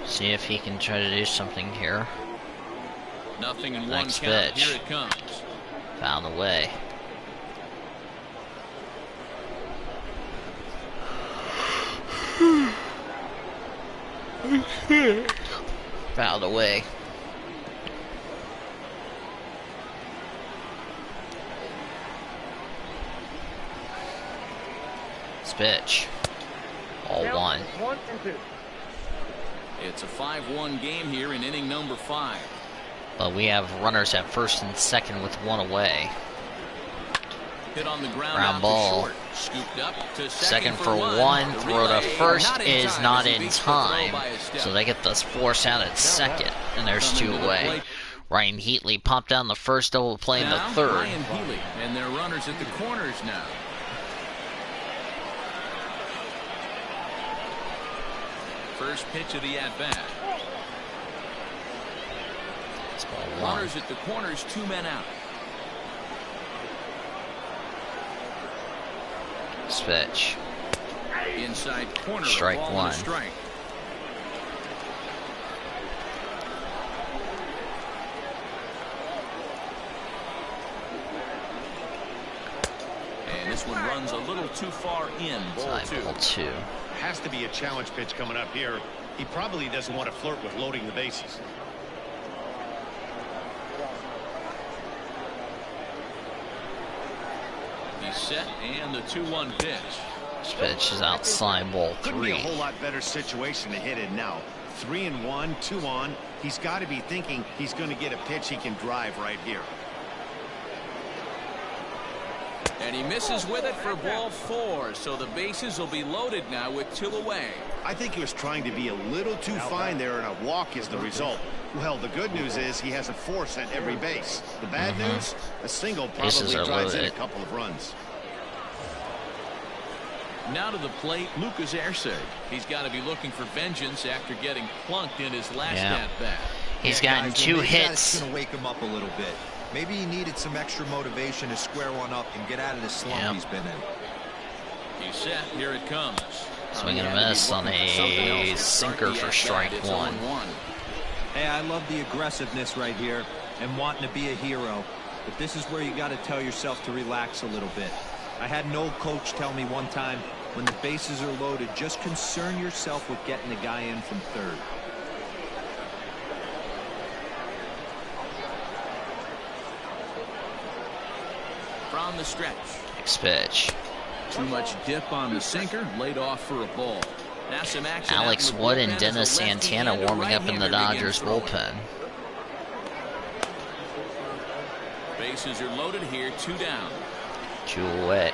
See if he can try to do something here. Nothing in Next one count. pitch. Here it comes. Found away. Fouled away. Pitch. All 1. 1 and 2. It's a 5-1 game here in inning number 5. But we have runners at first and second with one away. Hit on the ground, ground ball. short. Scooped up to second for one. Throw to first is not in time. So they get the force out at second. And there's 2 away. Ryan Heatley popped down the first, double play in the third. Ryan Heatley and their runners at the corners now. First pitch of the at-bat. Runners at the corners, 2 men out. Pitch. Inside corner. Strike one. Strike. And this one runs a little too far in. Ball 2. Has to be a challenge pitch coming up here. He probably doesn't want to flirt with loading the bases. He's set, and the 2-1 pitch. This pitch is outside, ball 3. Couldn't be a whole lot better situation to hit it now. 3-1, 2 on. He's got to be thinking he's going to get a pitch he can drive right here. And he misses with it for ball 4, so the bases will be loaded now with 2 away. I think he was trying to be a little too fine there, and a walk is the result. Well, the good news is he has a force at every base. The bad news, a single probably drives in a couple of runs. Now to the plate, Lucas Erceg. He's got to be looking for vengeance after getting plunked in his last at-bat. He's gotten 2 hits. That's going to wake him up a little bit. Maybe he needed some extra motivation to square one up and get out of the slump he's been in. He's set. Here it comes. Swing and a miss on a sinker for strike 1. Hey, I love the aggressiveness right here and wanting to be a hero. But this is where you got to tell yourself to relax a little bit. I had an old coach tell me one time, when the bases are loaded, just concern yourself with getting the guy in from third. From the stretch. Next pitch. Too much dip on the sinker, laid off for a ball. Now some action. Alex Wood and Dennis Santana warming up in the Dodgers bullpen. Bases are loaded here, 2 down. 2 away.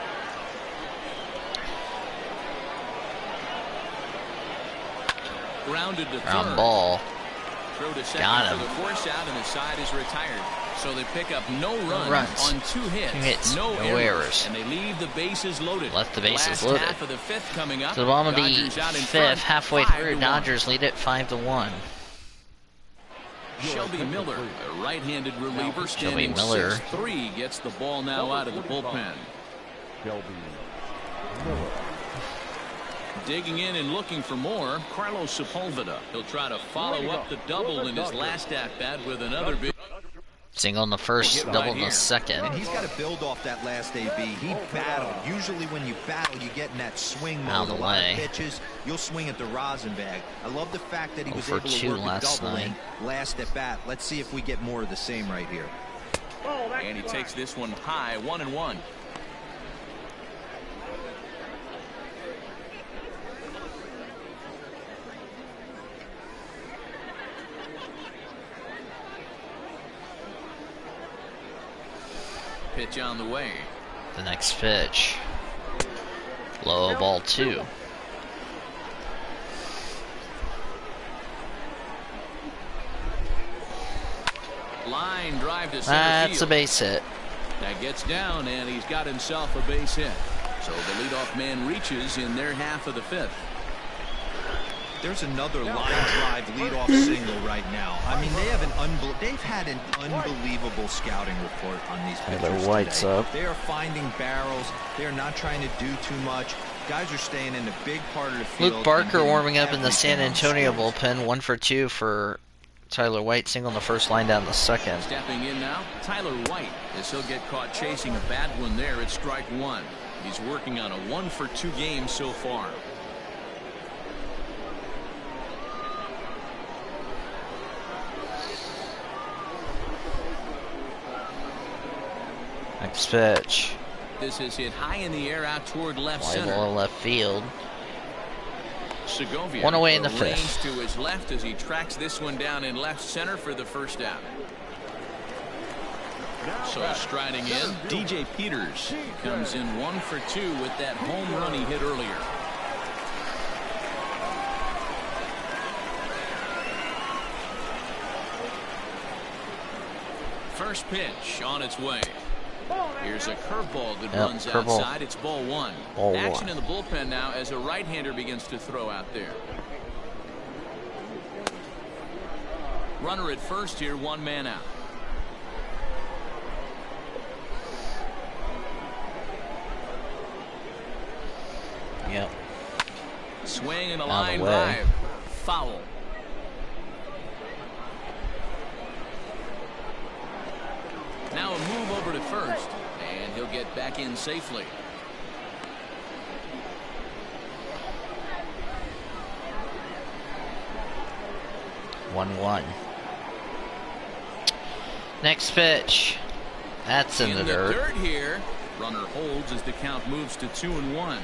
Grounded to ground third. Ball. Throw to second. Got him. For the force out, and his side is retired. So they pick up no runs on 2 hits. No errors. And they leave the bases loaded. Left the bases Last loaded. half of the 5th coming up. So the bottom of the 5th, halfway through, Dodgers lead it 5-1. Shelby Miller, a right-handed reliever, standing 6'3", gets the ball now out of the bullpen. Shelby Miller. Digging in and looking for more, Carlos Sepulveda. He'll try to follow up the double in his last at-bat with another big single in the first, double in the second. And he's got to build off that last AB. He battled. Usually when you battle, you get in that swing mode. A lot of pitches, you'll swing at the rosin bag. I love the fact that he was able to work a double in last at bat. Let's see if we get more of the same right here. And he takes this one high, 1-1. Pitch on the way. The next pitch. Low, ball 2. Line drive to center That's field. A base hit. That gets down, and he's got himself a base hit. So the leadoff man reaches in their half of the 5th. There's another line drive leadoff single right now. I mean, they've had an unbelievable scouting report on these pitchers White's today. up. They are finding barrels. They are not trying to do too much. Guys are staying in the big part of the field. Luke Barker warming up in the San Antonio bullpen. 1 for 2 for Tyler White. Single in the first, line down the second. Stepping in now, Tyler White. As he'll get caught chasing a bad one there at strike 1. He's working on a 1 for 2 game so far. Next pitch. This is hit high in the air out toward left Fly center. ball left field. Segovia. One away in the fifth. Range to his left as he tracks this one down in left center for the first out. So striding in, DJ Peters comes in 1 for 2 with that home run he hit earlier. First pitch on its way. Here's a curveball that runs outside. It's ball 1. Action in the bullpen now as a right-hander begins to throw out there. Runner at first here, 1 man out. Yep. Swing and a line drive. Foul. Now a move over to first, and he'll get back in safely. One. Next pitch. That's in the dirt. Third here. Runner holds as the count moves to 2-1.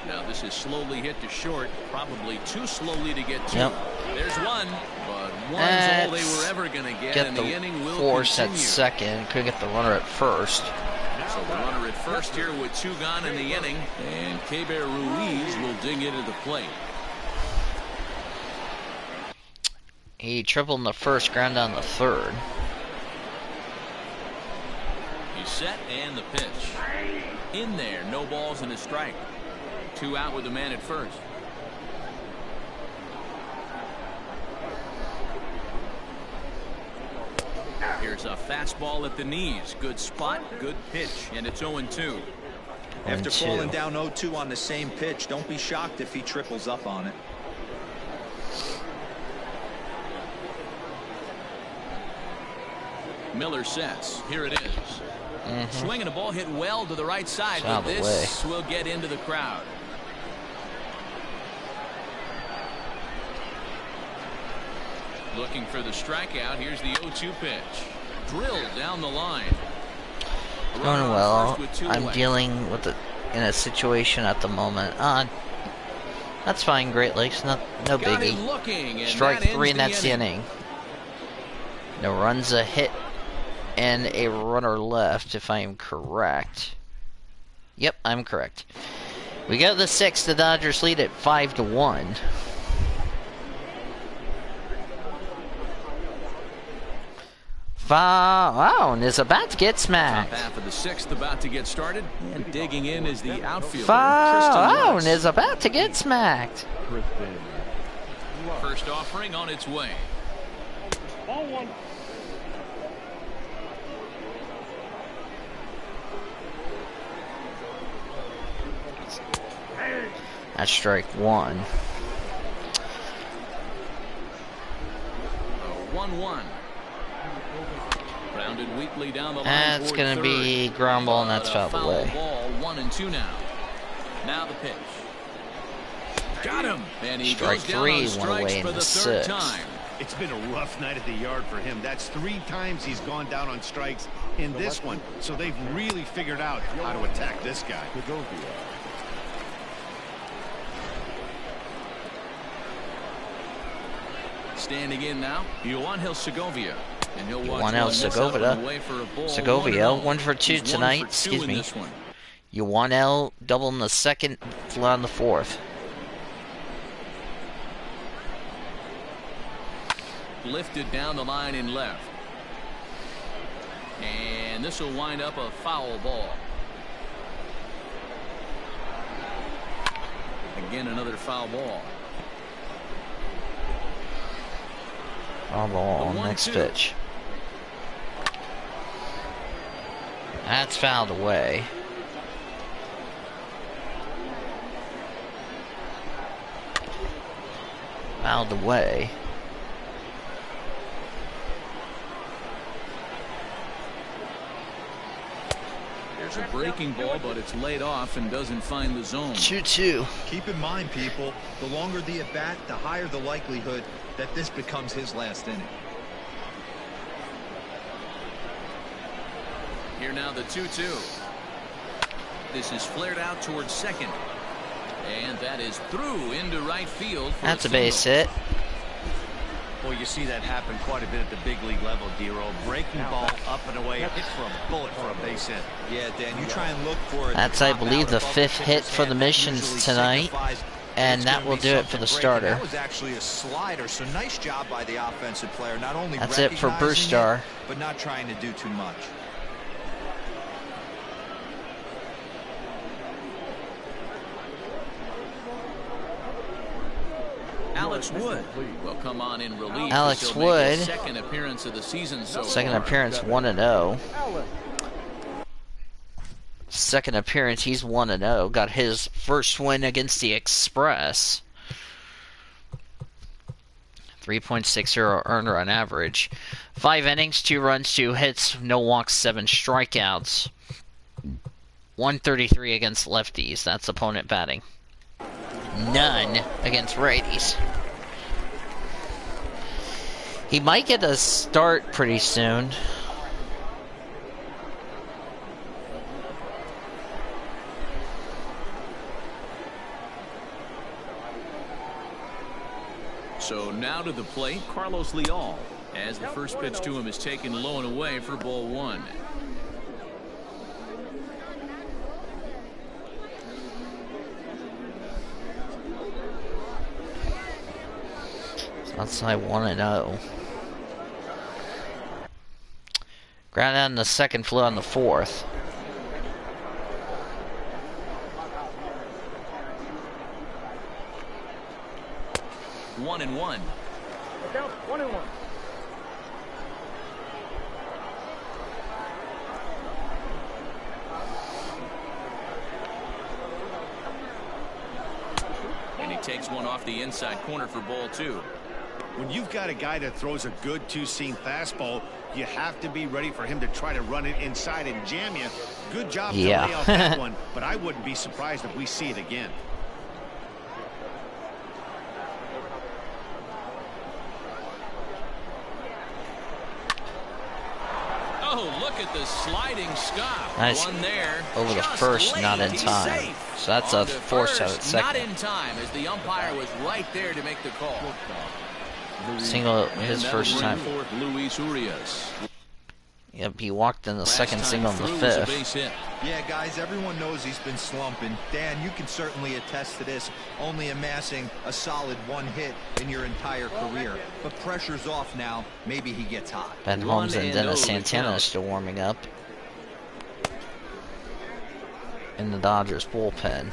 Now this is slowly hit to short, probably too slowly to get to. Yep. There's one, but one's all they were ever going to get, and the inning will force continue. at second. Couldn't get the runner at first. So the runner at first here with 2 gone in the inning, and Keber Ruiz will dig into the plate. He tripled in the first, ground down the third. He's set, and the pitch. In there, no balls and a strike. 2 out with the man at first. Here's a fastball at the knees. Good spot, good pitch, and it's 0-2. After falling down 0-2 on the same pitch, don't be shocked if he triples up on it. Miller sets. Here it is. Swinging a ball hit well to the right side, but this will get into the crowd. Looking for the strikeout. Here's the 0-2 pitch. Drilled down the line. Going well. I'm dealing with in a situation at the moment. That's fine. Great Lakes. No biggie. Strike 3 and that's the inning. No runs, a hit, and a runner left, if I am correct. Yep, I'm correct. We go to the 6th. The Dodgers lead at 5-1. Foul is about to get smacked. Top half of the 6th about to get started, and digging in is the outfielder. Foul is about to get smacked. First offering on its way. Ball 1. That's strike 1. 1-1. Grounded weakly down the line. That's going to be ground ball, and that's fouled away. Ball 1-2 now. Now the pitch. Got him. And he Strike goes down 3, on one strikes away in for the the 3rd 6th. time. It's been a rough night at the yard for him. That's 3 times he's gone down on strikes in this one. So they've really figured out how to attack this guy. Standing in now, Yoanel Segovia. And he'll watch Yoanel Segovia, 1 for 2 tonight. Excuse me. Yoanel double in the 2nd, flat in the 4th. Lifted down the line in left. And this will wind up a foul ball. Again, another foul ball. Foul ball, next pitch. That's fouled away. Fouled away. There's a breaking ball, but it's laid off and doesn't find the zone. 2-2. Keep in mind, people, the longer the at-bat, the higher the likelihood that this becomes his last inning. Here now the 2-2. This is flared out towards second. And that is through into right field. That's a base hit. Well, you see that happen quite a bit at the big league level, Dero. Breaking ball up and away. Hit for a bullet for a base hit. Yeah, Dan, you try and look for it. That's, I believe, the 5th hit for the Missions tonight. And that will do it for the starter. That was actually a slider, so nice job by the offensive player. Not only that's it for Brewstar, but not trying to do too much. Alex Wood will come on in relief. Alex Wood, second appearance of the season so second far. appearance 1-0. Second appearance, he's 1-0. Got his first win against the Express. 3.60 earned run average. 5 innings, 2 runs, 2 hits, no walks, 7 strikeouts. 133 against lefties. That's opponent batting. None against righties. He might get a start pretty soon. So now to the plate, Carlos Leal, as the first pitch to him is taken low and away for ball 1. Outside 1-0. Ground out in the second, flew on the 4th. One and one. Look out, 1-1. And he takes one off the inside corner for ball 2. When you've got a guy that throws a good two-seam fastball, you have to be ready for him to try to run it inside and jam you. Good job to lay off that one, but I wouldn't be surprised if we see it again. Oh, look at the sliding stop. Nice. One there. Over the first, not in time. So that's a force out at second. Not in time, as the umpire was right there to make the call. Single his first time. Luis Urias. Yep, he walked in the second, single in the 5th. Yeah, guys, everyone knows he's been slumping. Dan, you can certainly attest to this, only amassing a solid 1 hit in your entire career. But pressure's off now. Maybe he gets hot. Ben Holmes and Dennis Santana are still warming up in the Dodgers bullpen.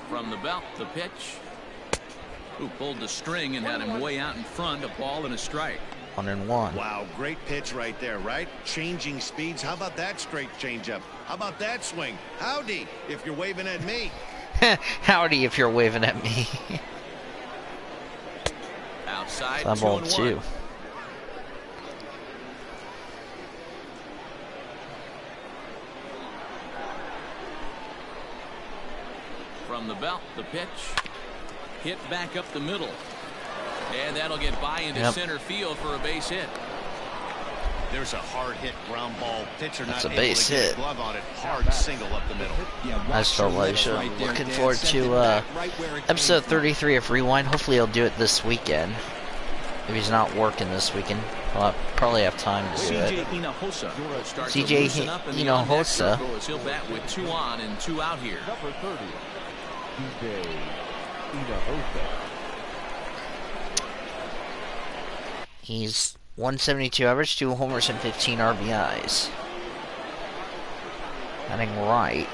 From the belt, the pitch. Who pulled the string and had him way out in front, a ball and a strike. 1-1. Wow, great pitch right there, right? Changing speeds. How about that straight changeup? How about that swing? Howdy, if you're waving at me. Howdy if you're waving at me. Outside, so 2-1. From the belt, the pitch. Hit back up the middle. And that'll get by into center field for a base hit. There's a hard hit ground ball. Pitcher That's not a able base to get hit. a glove on it. Hard single up the middle. Nice formation. Right there, Looking Dan. forward Send to it back right where it episode came from. 33 of Rewind. Hopefully he'll do it this weekend. If he's not working this weekend, I'll probably have time to do CJ it. Hinojosa starts to CJ loosen up in the on-deck Hinojosa. circle as he'll bat with 2 on and 2 out here. Number 30, CJ Hinojosa. He's 172 average, 2 homers and 15 RBIs. Batting right.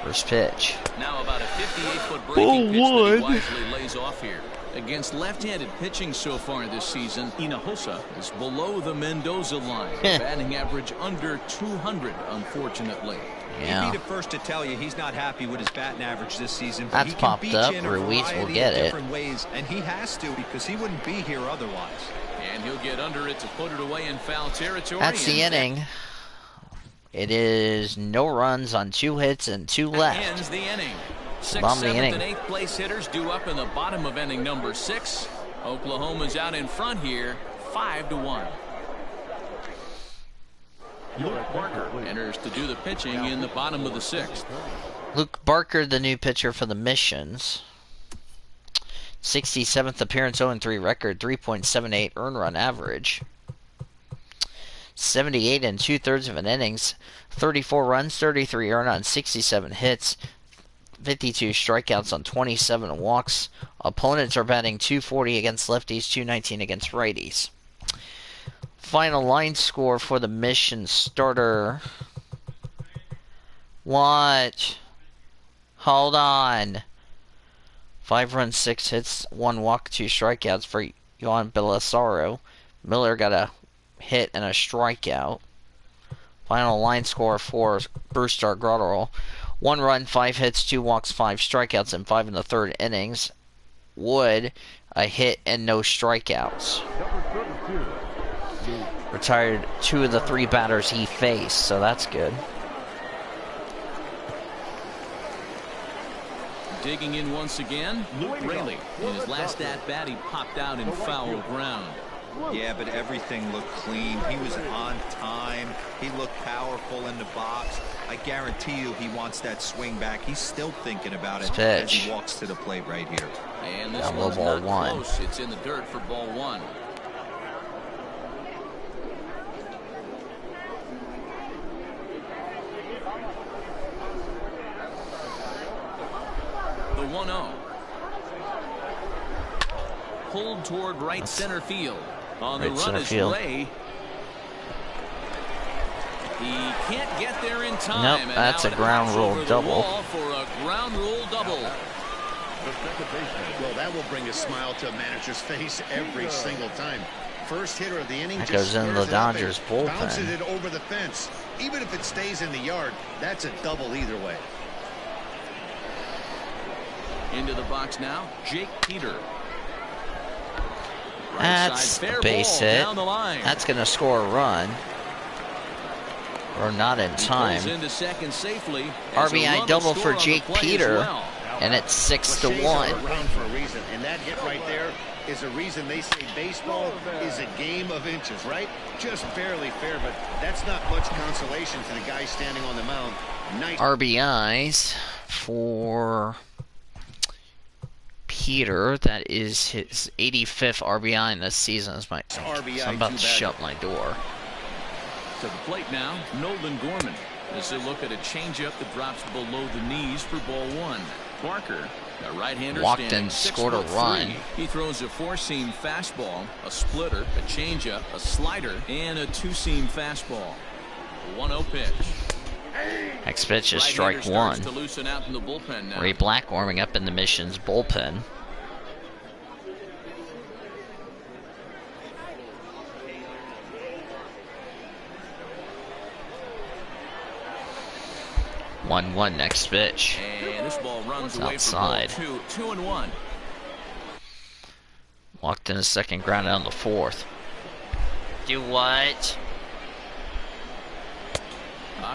First pitch. Now about a 58-foot breaking pitch that he wisely lays off here. Against left-handed pitching so far this season, Hinojosa is below the Mendoza line. Batting average under 200, unfortunately. Yeah. He'd be the first to tell you he's not happy with his batting average this season. That's popped up. Ruiz will get it. Ways, and he has to because he wouldn't be here otherwise. And he'll get under it to put it away in foul territory. That's the inning. It is no runs on 2 hits and 2 left. Ends the inning. 6th, Bottom of the 7th, inning. and 8th place hitters due up in the bottom of inning number 6. Oklahoma's out in front here, 5-1. Luke Barker enters to do the pitching in the bottom of the 6th. Luke Barker, the new pitcher for the Missions. 67th appearance, 0-3 record, 3.78 earned run average. 78 2/3 of an innings, 34 runs, 33 earned on 67 hits, 52 strikeouts on 27 walks. Opponents are batting .240 against lefties, .219 against righties. Final line score for the Mission starter. What? Hold on. 5 runs, 6 hits, 1 walk, 2 strikeouts for Yohan Belisaro. Miller got a hit and a strikeout. Final line score for Brewster Grotterell. 1 run, 5 hits, 2 walks, 5 strikeouts, and 5 1/3 innings. Wood, a hit and no strikeouts. Retired 2 of the 3 batters he faced, so that's good. Digging in once again, Luke Raley. In his last at-bat, he popped out in foul ground. Yeah, but everything looked clean. He was on time. He looked powerful in the box. I guarantee you he wants that swing back. He's still thinking about it as he walks to the plate right here. And this one's not close. It's in the dirt for ball 1. The 1-0. Pulled toward right center field. On the run is Ray. He can't get there in time. Nope, that's a ground rule double. For a ground rule double. Well, that will bring a smile to a manager's face every single time. First hitter of the inning. That goes into the Dodgers bullpen. Bounces it over the fence. Even if it stays in the yard, that's a double either way. Into the box now, Jake Peter. That's a base hit. That's going to score a run. Or not in time. RBI double for Jake Peter, and it's 6-1. Around for a reason, and that hit right there is a reason they say baseball is a game of inches, right? Just barely fair, but that's not much consolation to the guy standing on the mound. Nice RBIs for Peter. That is his 85th RBI in this season. So I'm about to shut my door. To the plate now, Nolan Gorman. As they look at a changeup that drops below the knees for ball 1. Barker, a right-hander, walked and scored a run. He throws a 4-seam fastball, a splitter, a changeup, a slider, and a 2-seam fastball. 1-0 pitch. Next pitch is strike 1. To loosen out in the bullpen now. Ray Black warming up in the Mission's bullpen. One next pitch. And this ball runs away outside. For ball 2-1. Walked in a second, grounded on the 4th. Do what?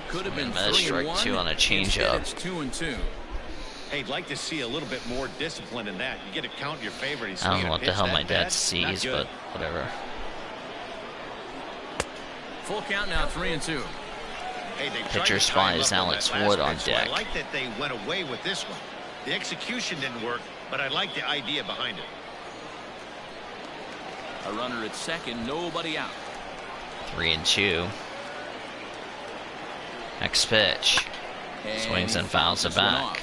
Could have been strike 2 on a changeup. It's 2-2. Hey, I'd like to see a little bit more discipline in that. You get a count in your favor. I don't know what the hell my dad sees, but whatever. Full count now, 3-2. Hey, Pitcher spot is Alex Wood on deck. I like that they went away with this one. The execution didn't work, but I like the idea behind it. A runner at second, nobody out. 3-2. Next pitch. Swings and fouls it back.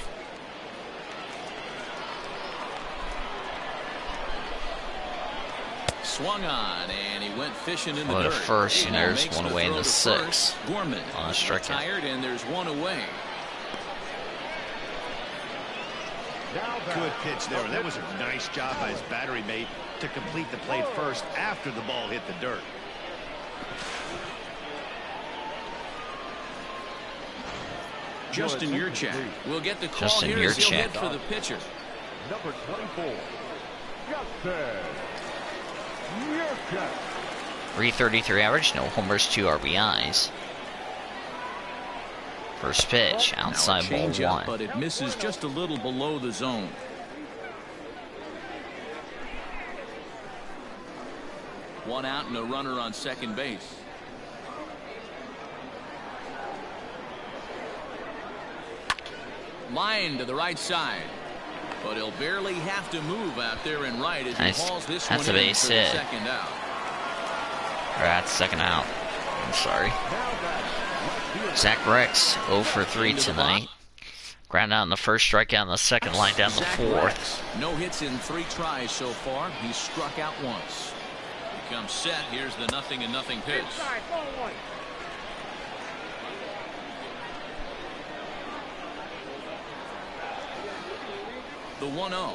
Swung on, and he went fishing in the dirt. Well, first, and there's one away in the 6th. Gorman on a strike. Retired, and there's one away. Good pitch there. That was a nice job by his battery mate to complete the play first after the ball hit the dirt. Justin Yurchak will get the call Justin here as he'll Yurchak. hit for the pitcher. Number 24, Justin Yurchak. 333 average, no homers, 2 RBIs. First pitch, outside ball one. But it misses just a little below the zone. One out and a runner on second base. Line to the right side. But he'll barely have to move out there in right as he hauls this one in for the second out. That's second out. I'm sorry. Zach Rex 0 for 3 tonight. Ground out in the first, strikeout in the second, line down the fourth. No hits in 3 tries so far. He's struck out once. He comes set. Here's the 0-0 pitch. The 1-0.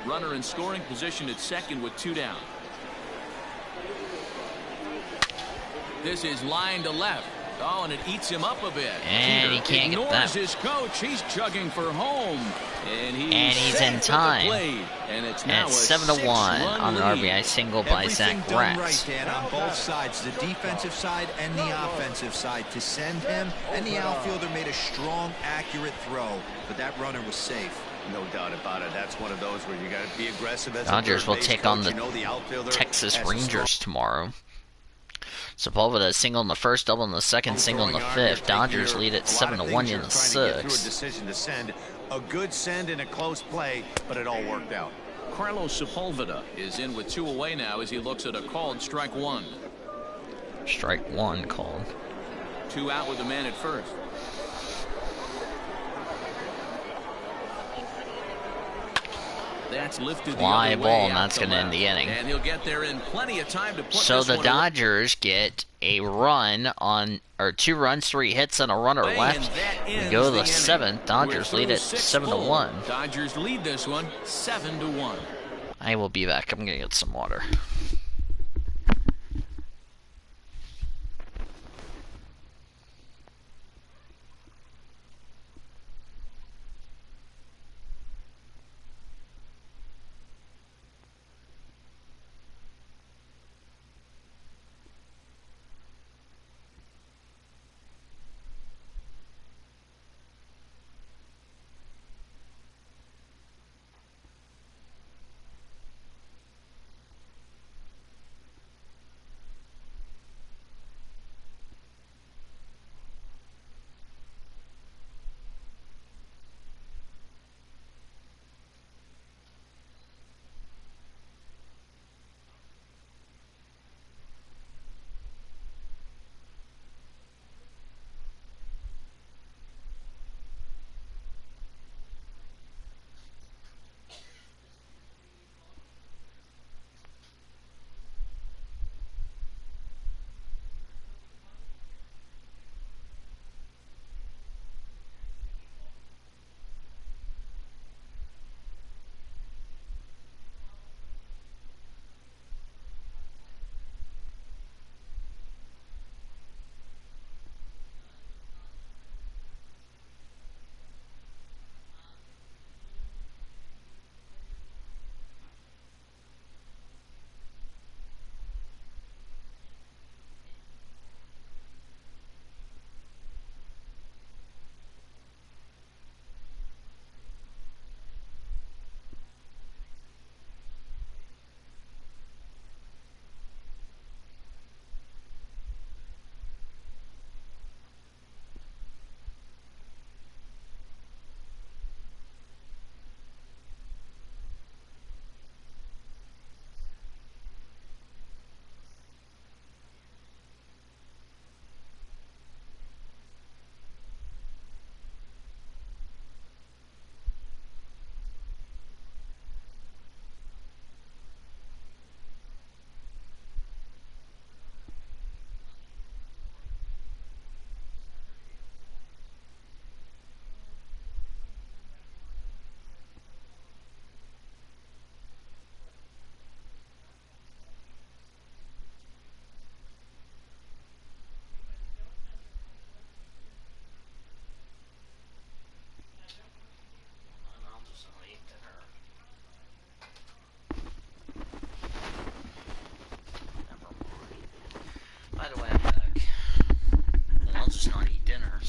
Runner in scoring position at second with 2 down. This is line to left. Oh, and it eats him up a bit. And he can't get that. His coach. He's chugging for home. And he's in time. And it's now 7-1 on an RBI single by Zach Rex. Right, Dan, on both sides, the defensive side and the offensive side, to send him, and the outfielder made a strong, accurate throw, but that runner was safe. No doubt about it. That's one of those where you got to be aggressive as Dodgers will take on the outfielder Texas Rangers tomorrow. Sepulveda single in the first, double in the second, single in the fifth. Dodgers lead at 7-1 in the sixth. Decision to send a good send in a close play, but it all worked out. Carlos Sepulveda is in with 2 away now as he looks at a called strike 1. Strike 1 called. 2 out with the man at first. That's lifted fly ball, and that's going to end the inning. And he'll get there in plenty of time to put so this the one Dodgers get a run on, or 2 runs, 3 hits, and a runner left. We go to the 7th. Dodgers lead at 7-1. Dodgers lead this one 7-1. I will be back. I'm going to get some water.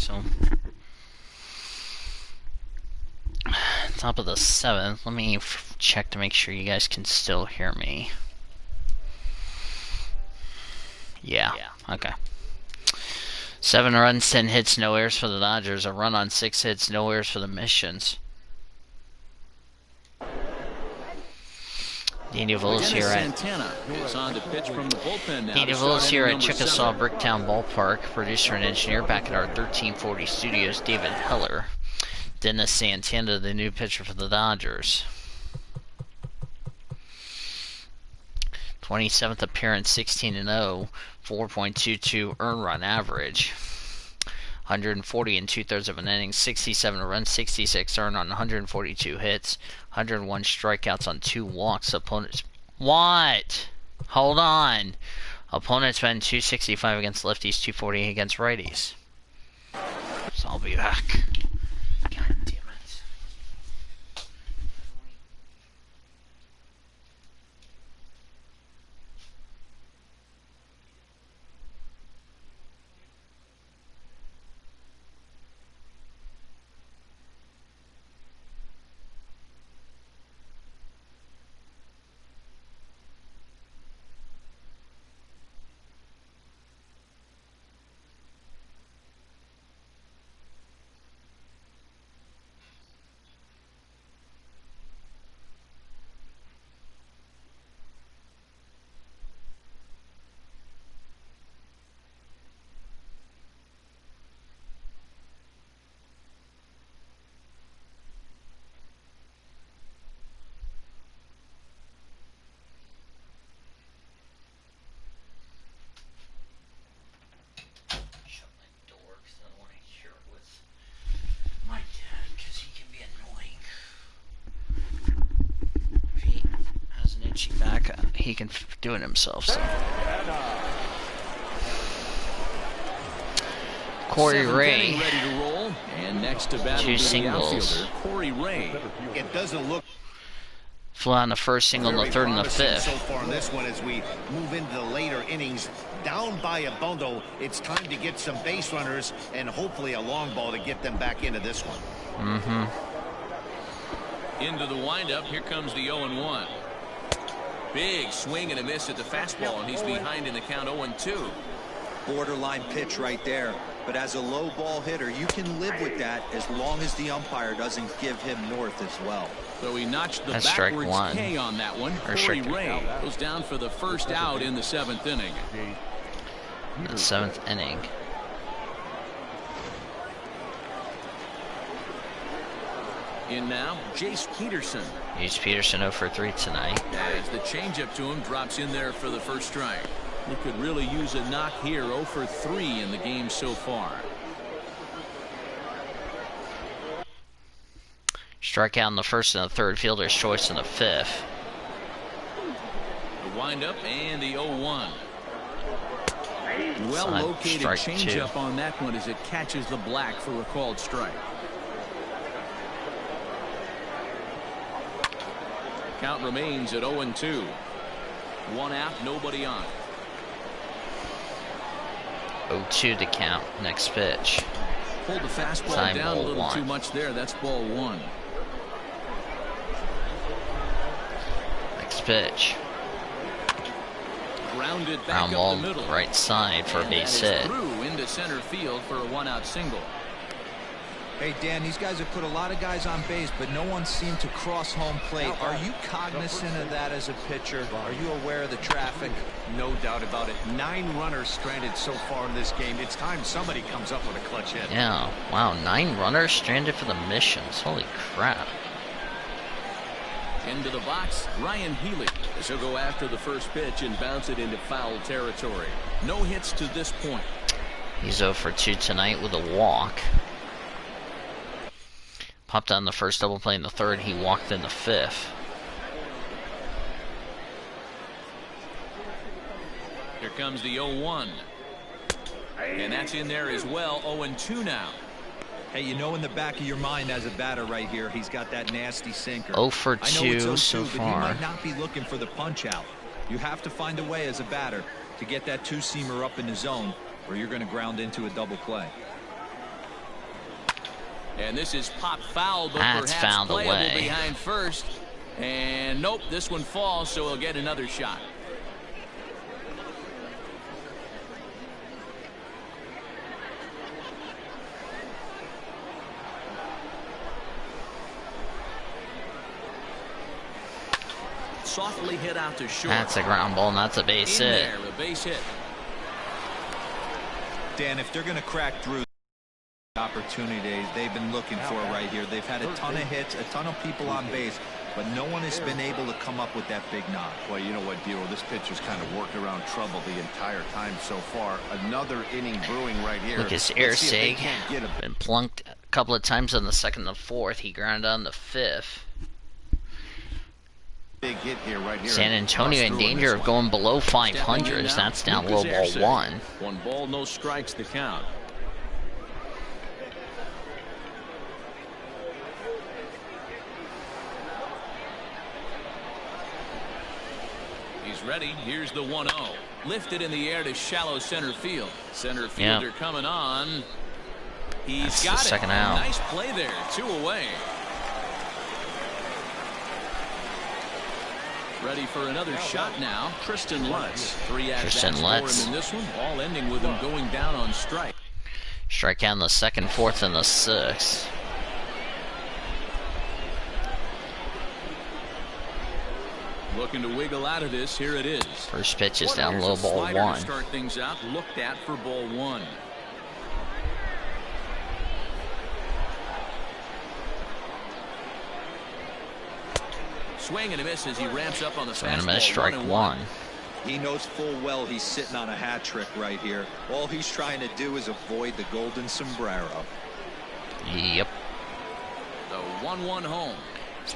So, top of the 7th. Let me check to make sure you guys can still hear me. Yeah. Okay. 7 runs, 10 hits, no errors for the Dodgers. A run on 6 hits, no errors for the Missions. Danny Vols here at Chickasaw Bricktown Ballpark. Producer and engineer back at our 1340 studios, David Heller. Dennis Santana, the new pitcher for the Dodgers. 27th appearance, 16-0, 4.22 earned run average. 140 and 2/3 of an inning, 67 runs, 66 earned on 142 hits, 101 strikeouts on 2 walks. Opponents, what? Hold on. Opponents been 265 against lefties, 240 against righties. So I'll be back. God damn it. He can do it himself. So. Corey Ray, ready to roll, and next to battle 2 singles. Corey Ray. It doesn't look. Flew on the first single in the 3rd and the 5th. So far in this one, as we move into the later innings, down by a bundle, it's time to get some base runners and hopefully a long ball to get them back into this one. Into the windup, here comes the 0-1. Big swing and a miss at the fastball, and he's behind in the count 0-2. Borderline pitch right there. But as a low ball hitter, you can live with that as long as the umpire doesn't give him north as well. So he notched the That's backwards strike 1. K on that one. Corey Ray goes down for the first out in the 7th inning. The 7th inning. In now, Jace Peterson. Jace Peterson 0 for 3 tonight. As the changeup to him drops in there for the first strike. He could really use a knock here. 0 for 3 in the game so far. Strikeout in the 1st and the 3rd. Fielder's choice in the 5th. The windup and the 0-1. Well located changeup on that one as it catches the black for a called strike. Count remains at 0-2. 1 out, nobody on. 0-2 to count. Next pitch. Pulled the fastball Time down a little 1. too much there. That's ball 1. Next pitch. Grounded back Ground up ball the middle. right side for a base hit. Through into center field for a 1-out single. Hey, Dan, these guys have put a lot of guys on base, but no one seemed to cross home plate. Are you cognizant of that as a pitcher? Are you aware of the traffic? No doubt about it. 9 runners stranded so far in this game. It's time somebody comes up with a clutch hit. Yeah, wow, 9 runners stranded for the Missions. Holy crap. Into the box, Ryan Healy. This will go after the first pitch and bounce it into foul territory. No hits to this point. He's 0 for 2 tonight with a walk. Popped on the first double play in the 3rd. He walked in the 5th. Here comes the 0-1. And that's in there as well. 0-2 now. Hey, you know in the back of your mind as a batter right here, he's got that nasty sinker. 0 for 2 so far. But he might not be looking for the punch out. You have to find a way as a batter to get that 2-seamer up in the zone, or you're going to ground into a double play. And this is pop foul, but that's perhaps fouled playable away behind first. And nope, this one falls, so he'll get another shot. Softly hit out to short. That's a ground ball, and that's a base hit. There, a base hit. Dan, if they're going to crack through the opportunity they've been looking for right here, they've had a ton of hits, a ton of people on base, but no one has been able to come up with that big knock. Well, you know what, Dero, this pitcher's kind of worked around trouble the entire time so far. Another inning brewing right here. Lucas Erceg been plunked a couple of times on the second and the fourth. He grounded on the fifth. Big hit here, right here. San Antonio in danger of going below 500. That's down low ball one. 1 ball, no strikes to count. He's ready. Here's the 1-0. Lifted in the air to shallow center field. Center fielder coming on. He's got it. Second out. Nice play there. 2 away. Ready for another shot now. Tristan Lutz. 3 at-bats for him in this one. All ending with him going down on strike. Strike out in the second, fourth, and the sixth. Looking to wiggle out of this. Here it is. First pitch is down low ball one. Start things out. Looked at for ball one. Swing and a miss as he ramps up on the fastball. Swing and a miss, strike one. He knows full well he's sitting on a hat trick right here. All he's trying to do is avoid the golden sombrero. Yep. The 1-1 home.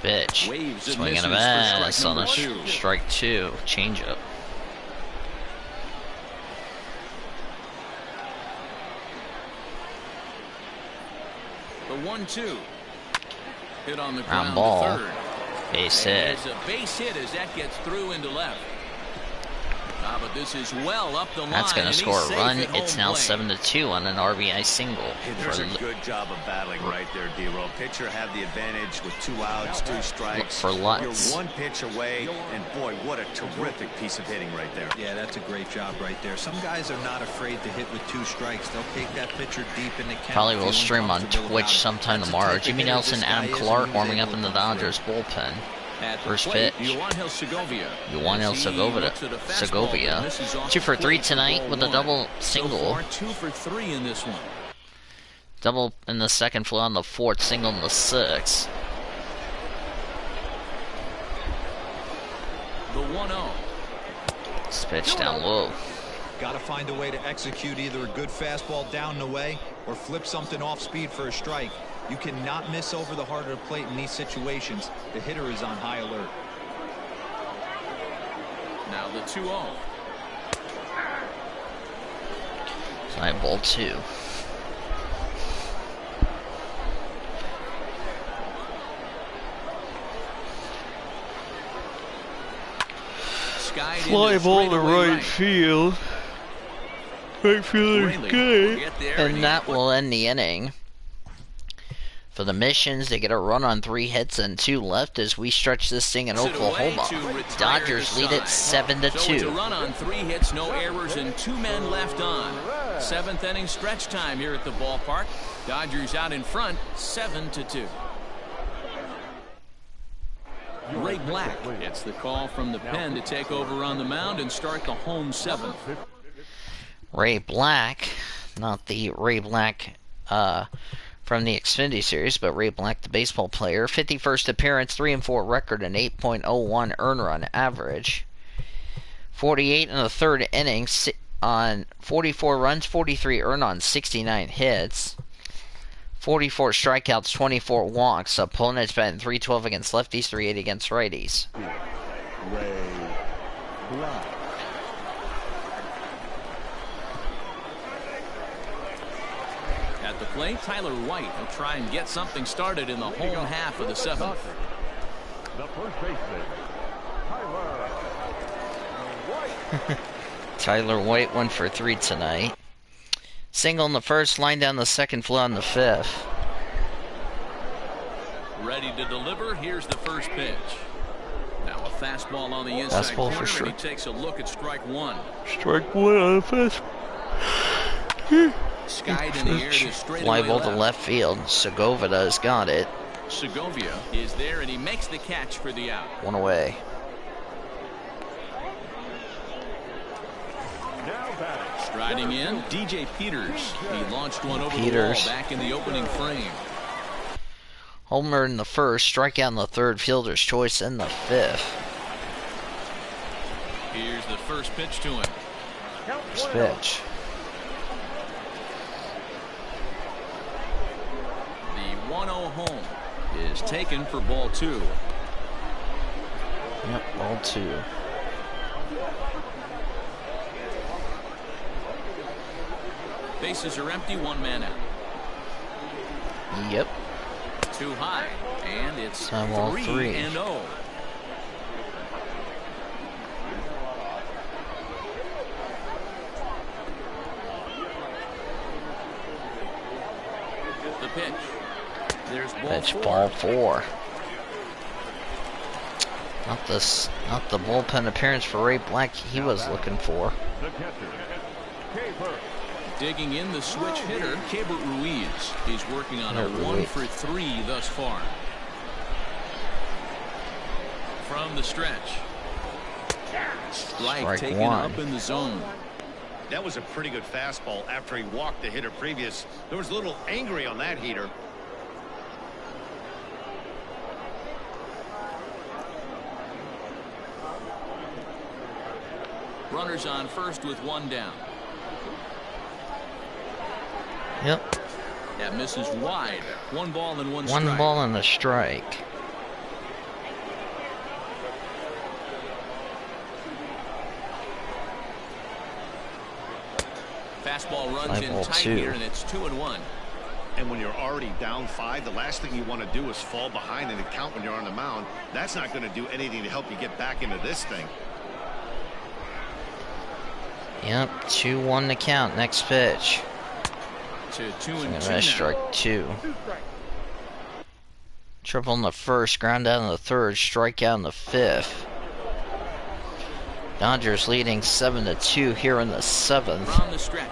Pitch. Swing and a miss on the strike two. Changeup. The 1-2. Hit on the ground ball. to third. Base hit. It's a base hit as that gets through into left. But this is well up the line. That's going to score a run. It's now 7-2 on an RBI single. There's a good job of battling right there, D-Roll. Pitcher had the advantage with 2 outs, 2 strikes. For Lutz. You're 1 pitch away, and boy, what a terrific piece of hitting right there. Yeah, that's a great job right there. Some guys are not afraid to hit with 2 strikes. They'll take that pitcher deep in the count. Probably will stream on Twitch sometime tomorrow. Jimmy Nelson, Adam Clark warming up in the Dodgers bullpen. First pitch. Yoanel Segovia. Segovia. 2 for 3 tonight with a double single. 2 for 3 in this one. Double in the second, flew on the fourth, single in the sixth. The 1-0. This pitch down low. Got to find a way to execute either a good fastball down and away or flip something off speed for a strike. You cannot miss over the heart of the plate in these situations. The hitter is on high alert. Now the 2-0. Tonight, ball 2. Fly ball to right field. Right field is good. And that will end the inning. For the Missions, they get a run on 3 hits and 2 left as we stretch this thing in Oklahoma. Dodgers lead it 7-2. So it's a run on 3 hits, no errors, and 2 men left on. 7th inning stretch time here at the ballpark. Dodgers out in front, 7-2. Ray Black gets the call from the pen to take over on the mound and start the home 7th. Ray Black, not the Ray Black from the Xfinity Series, but Ray Black, the baseball player. 51st appearance, 3-4 record, and 8.01 earn run average. 48 in the third inning on 44 runs, 43 earned on 69 hits. 44 strikeouts, 24 walks. Opponents batting .312 against lefties, .380 against righties. Ray Black. At the plate, Tyler White will try and get something started in the home half of the 7th. The first baseman, Tyler White. Tyler White 1 for 3 tonight. Single in the first, line down the second, flew on the fifth. Ready to deliver. Here's the first pitch. Now a fastball on the inside corner, and he takes a look at strike one. Strike one on the fastball. Skied in the air to straight fly away ball to left field. Segovia got it. Segovia is there, and he makes the catch for the out. One away. Striding in, DJ Peters. He launched one over the wall back in the opening frame. Homer in the first, strikeout in the third, fielder's choice in the fifth. Here's the first pitch to him. First pitch. The 1-0 home is taken for ball two. Yep, ball two. Bases are empty, one man out. Yep. Too high, and it's 3-0. The pitch. There's ball four. Not the bullpen appearance for Ray Black he was looking for. Digging in the switch hitter, Keibert Ruiz. He's working on a 1-for-3 thus far. From the stretch. Strike taken up in the zone. That was a pretty good fastball after he walked the hitter previous. There was a little angry on that heater. Runners on first with one down. Yep. That misses wide. One ball and one strike. One ball and a strike. Fastball runs in tight here, and it's 2-1. And when you're already down 5, the last thing you want to do is fall behind in the count when you're on the mound. That's not going to do anything to help you get back into this thing. Yep, 2-1 to count. Next pitch. To 2-2 strike two. Triple in the first, ground out in the third, strikeout in the fifth. Dodgers leading 7-2 here in the seventh. From the stretch.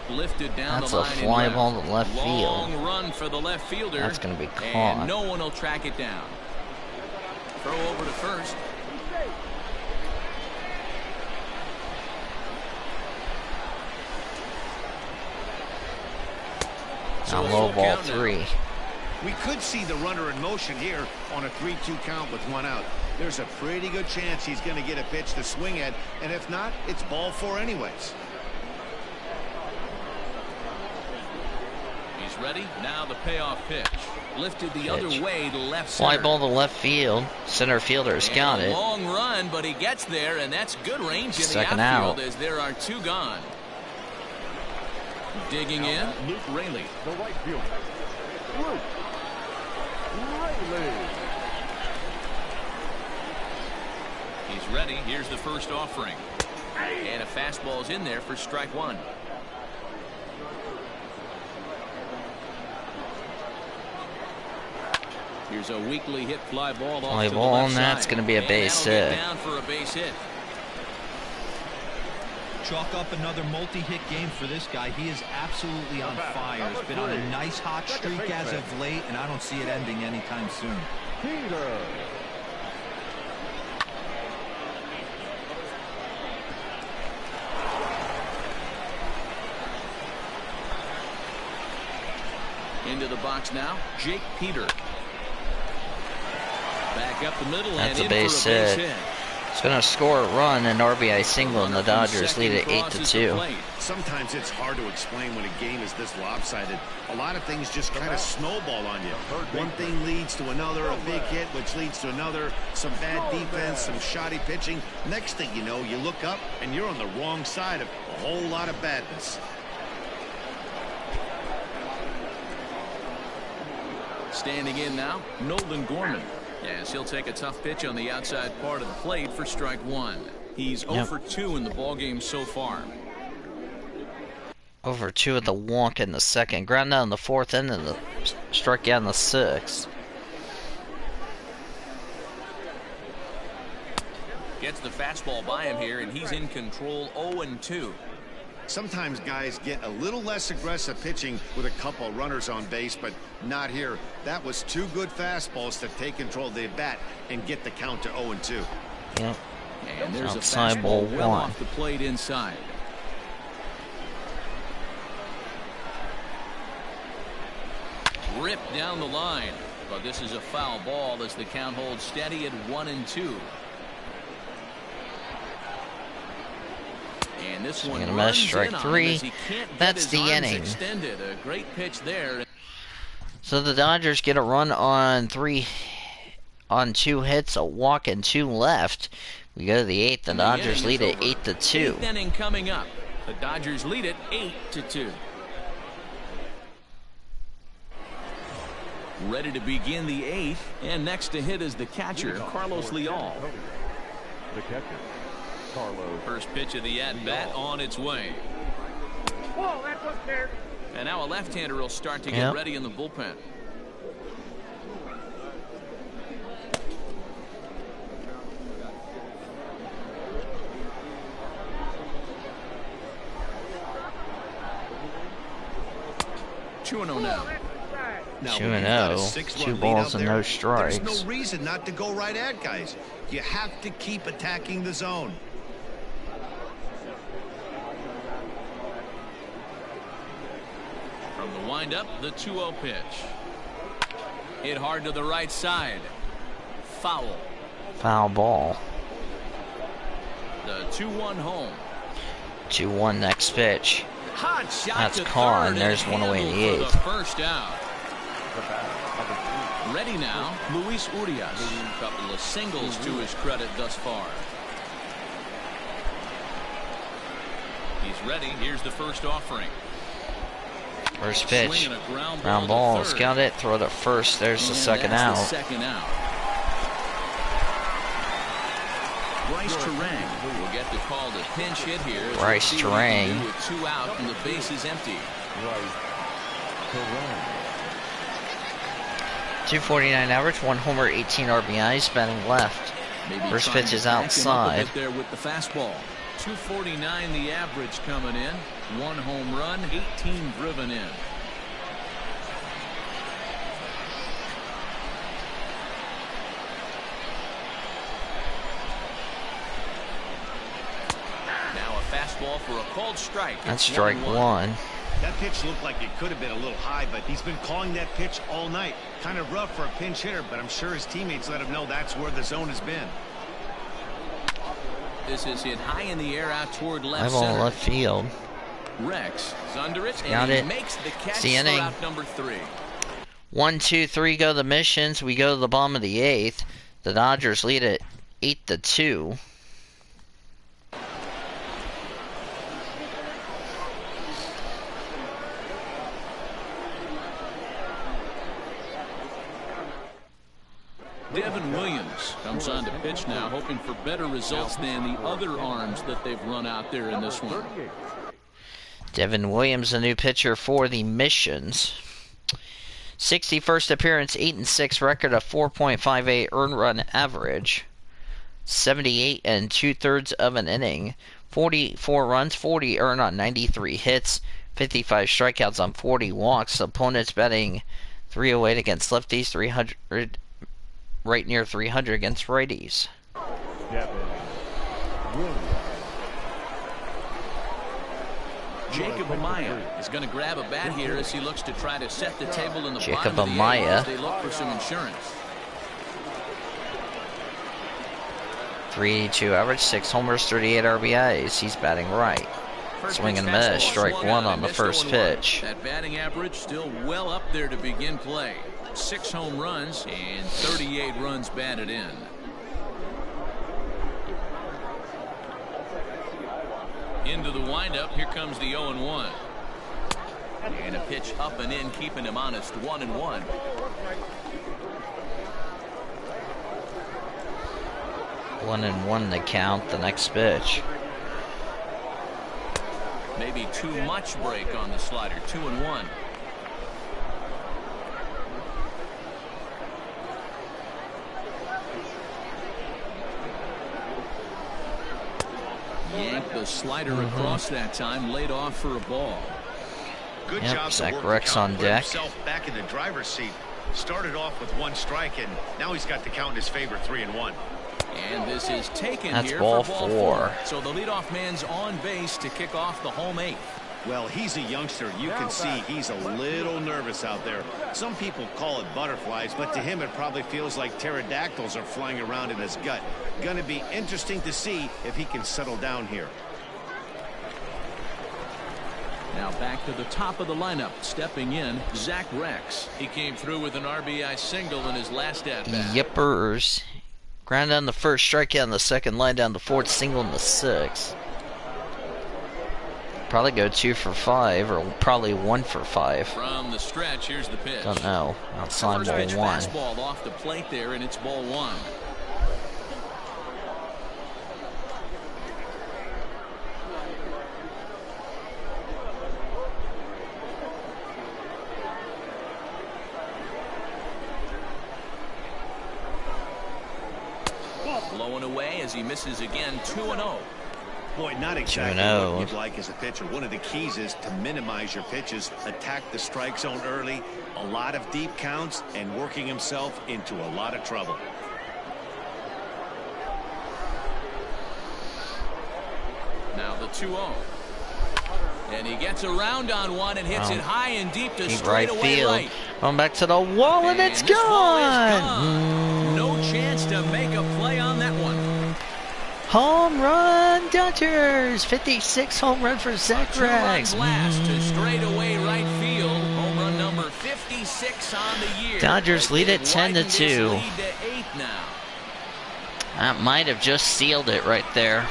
Lifted down That's the a line fly ball to left field. Long run for the left fielder. That's going to be caught. And no one will track it down. Throw over to first. Now low ball 3. We could see the runner in motion here on a 3-2 count with one out. There's a pretty good chance he's going to get a pitch to swing at, and if not, it's ball 4 anyways. He's ready. Now the payoff pitch. Lifted the other way to left center. Fly ball to left field. Center fielder's got it. Long run, but he gets there, and that's good range in Second the outfield out. as there are 2 gone. Digging in, Luke Raley. The right fielder, Luke Raley. He's ready. Here's the first offering. And a fastball's in there for strike one. Here's a weakly hit fly ball. Fly ball, and that's going to be a base hit. Down for a base hit. Chalk up another multi-hit game for this guy. He is absolutely on fire. He's been on a nice hot streak as of late, and I don't see it ending anytime soon. Peter. Into the box now, Jake Peter. Back up the middle. That's and a base hit. It's going to score a run, and RBI single, and the Dodgers lead at 8-2. Sometimes it's hard to explain when a game is this lopsided. A lot of things just kind of snowball on you. One thing leads to another, a big hit, which leads to another, some bad defense, some shoddy pitching. Next thing you know, you look up, and you're on the wrong side of a whole lot of badness. Standing in now, Nolan Gorman. Yes, he'll take a tough pitch on the outside part of the plate for strike one. He's 0 for 2 in the ballgame so far. 0 for 2 at the walk in the second. Ground out in the fourth, and in the struck out in the 6th. Gets the fastball by him here, and he's in control. 0-2. Sometimes guys get a little less aggressive pitching with a couple runners on base, but not here. That was 2 good fastballs to take control of the bat and get the count to 0-2. Yep. And there's outside a fastball ball well 1. off the plate inside. Ripped down the line, but this is a foul ball as the count holds steady at 1-2. And this one gonna miss, strike 3. That's the inning. Extended. A great pitch there. So the Dodgers get a run on 2 hits, a walk, and 2 left. We go to the 8th. The Dodgers lead it 8-2. 8th inning coming up. The Dodgers lead it 8-2. Ready to begin the 8th, and next to hit is the catcher, Carlos Leal. The catcher, Carlos. First pitch of the at-bat on its way. Whoa, that's up there. And now a left-hander will start to get ready in the bullpen. Two and 0 now. 2-0, 2 balls and no strikes. There's no reason not to go right at guys. You have to keep attacking the zone. From the windup, the 2-0 pitch. Hit hard to the right side. Foul. Foul ball. The 2-1 home. 2-1 next pitch. Hot shot. That's Carr, and there's one away in the 8th. First out. Ready now, Luis Urias. A couple of singles to his credit thus far. He's ready. Here's the first offering. First pitch. Ground ball. Scout it. Throw it at first. There's the second out. Bryce Terang will get the call to pinch hit here. Bryce Terang. With 2 out and the base is empty. 249 average, 1 homer, 18 RBIs, batting left. First pitch is outside. There with the fastball. 249 the average coming in. 1 home run, 18 driven in. Now a fastball for a called strike. That's strike 1. That pitch looked like it could have been a little high, but he's been calling that pitch all night. Kind of rough for a pinch hitter, but I'm sure his teammates let him know that's where the zone has been. This is hit high in the air out toward left High ball center. left field. Rex is under it, Got and he it. makes the catch It's the inning. for out number 3. 1, 2, 3 go the Missions. We go to the bottom of the 8th. The Dodgers lead it 8-2. Devin Williams comes on to pitch now, hoping for better results than the other arms that they've run out there in this one. Devin Williams, a new pitcher for the Missions. 61st appearance, 8-6 record, of 4.58 earned run average. 78 2/3 of an inning. 44 runs, 40 earned on 93 hits. 55 strikeouts on 40 walks. Opponents batting .308 against lefties, 300, right near 300 against righties. Jacob Amaya is going to grab a bat here as he looks to try to set the table in the Jacob bottom of the Amaya. 8th as they look for some insurance. 382 average, 6 homers, 38 RBIs. He's batting right. Swing and miss, strike 1 on the first pitch. That batting average still well up there to begin play. 6 home runs and 38 runs batted in. Into the windup, here comes the 0-1. And a pitch up and in, keeping him honest, 1-1. One and one the count, the next pitch. Maybe too much break on the slider, 2-1. The slider across that time laid off for a ball. Good job. Zach Rex on deck. Back in the driver's seat. Started off with 1 strike, and now he's got to count his favorite 3-1. And this is taken That's here ball for ball 4. So the leadoff man's on base to kick off the home 8th. Well, he's a youngster. You can see he's a little nervous out there. Some people call it butterflies, but to him it probably feels like pterodactyls are flying around in his gut. Going to be interesting to see if he can settle down here. Now back to the top of the lineup. Stepping in, Zach Rex. He came through with an RBI single in his last at-bat. Yippers. Ground down the first, strikeout in the second, line down the fourth, single in the sixth. Probably go 2 for 5, or probably 1 for 5. From the stretch, here's the pitch. Don't know. Outside ball 1. Fastball off the plate there, and it's ball 1. Blowing away as he misses again. 2-0. Boy, not exactly what you'd like as a pitcher. One of the keys is to minimize your pitches, attack the strike zone early, a lot of deep counts, and working himself into a lot of trouble. Now the 2-0. And he gets around on one and hits it high and deep to straightaway right. Going back to the wall, and it's gone. No chance to make a play on that one. Home run, Dodgers! 56 home run for Zach Rex. Last to straightaway right field. Home run number 56 on the year. Dodgers lead at 10-2. Now. That might have just sealed it right there.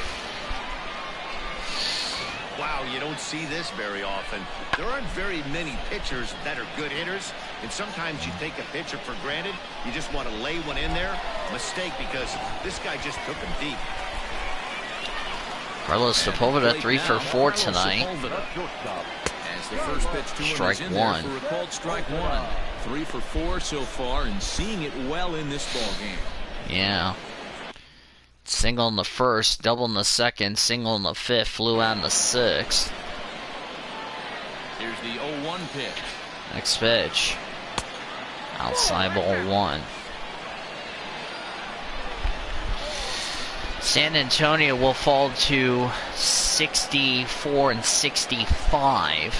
Wow, you don't see this very often. There aren't very many pitchers that are good hitters, and sometimes you take a pitcher for granted. You just want to lay one in there. Mistake, because this guy just took him deep. Carlos Sepulveda 3 for 4 tonight. As the first pitch to strike him is in 1. For a called strike 1. 3 for 4 so far, and seeing it well in this ball game. Yeah. Single in the first, double in the second, single in the fifth, flew out in the sixth. Here's the 0-1 pitch. Next pitch. Outside ball 1. San Antonio will fall to 64-65.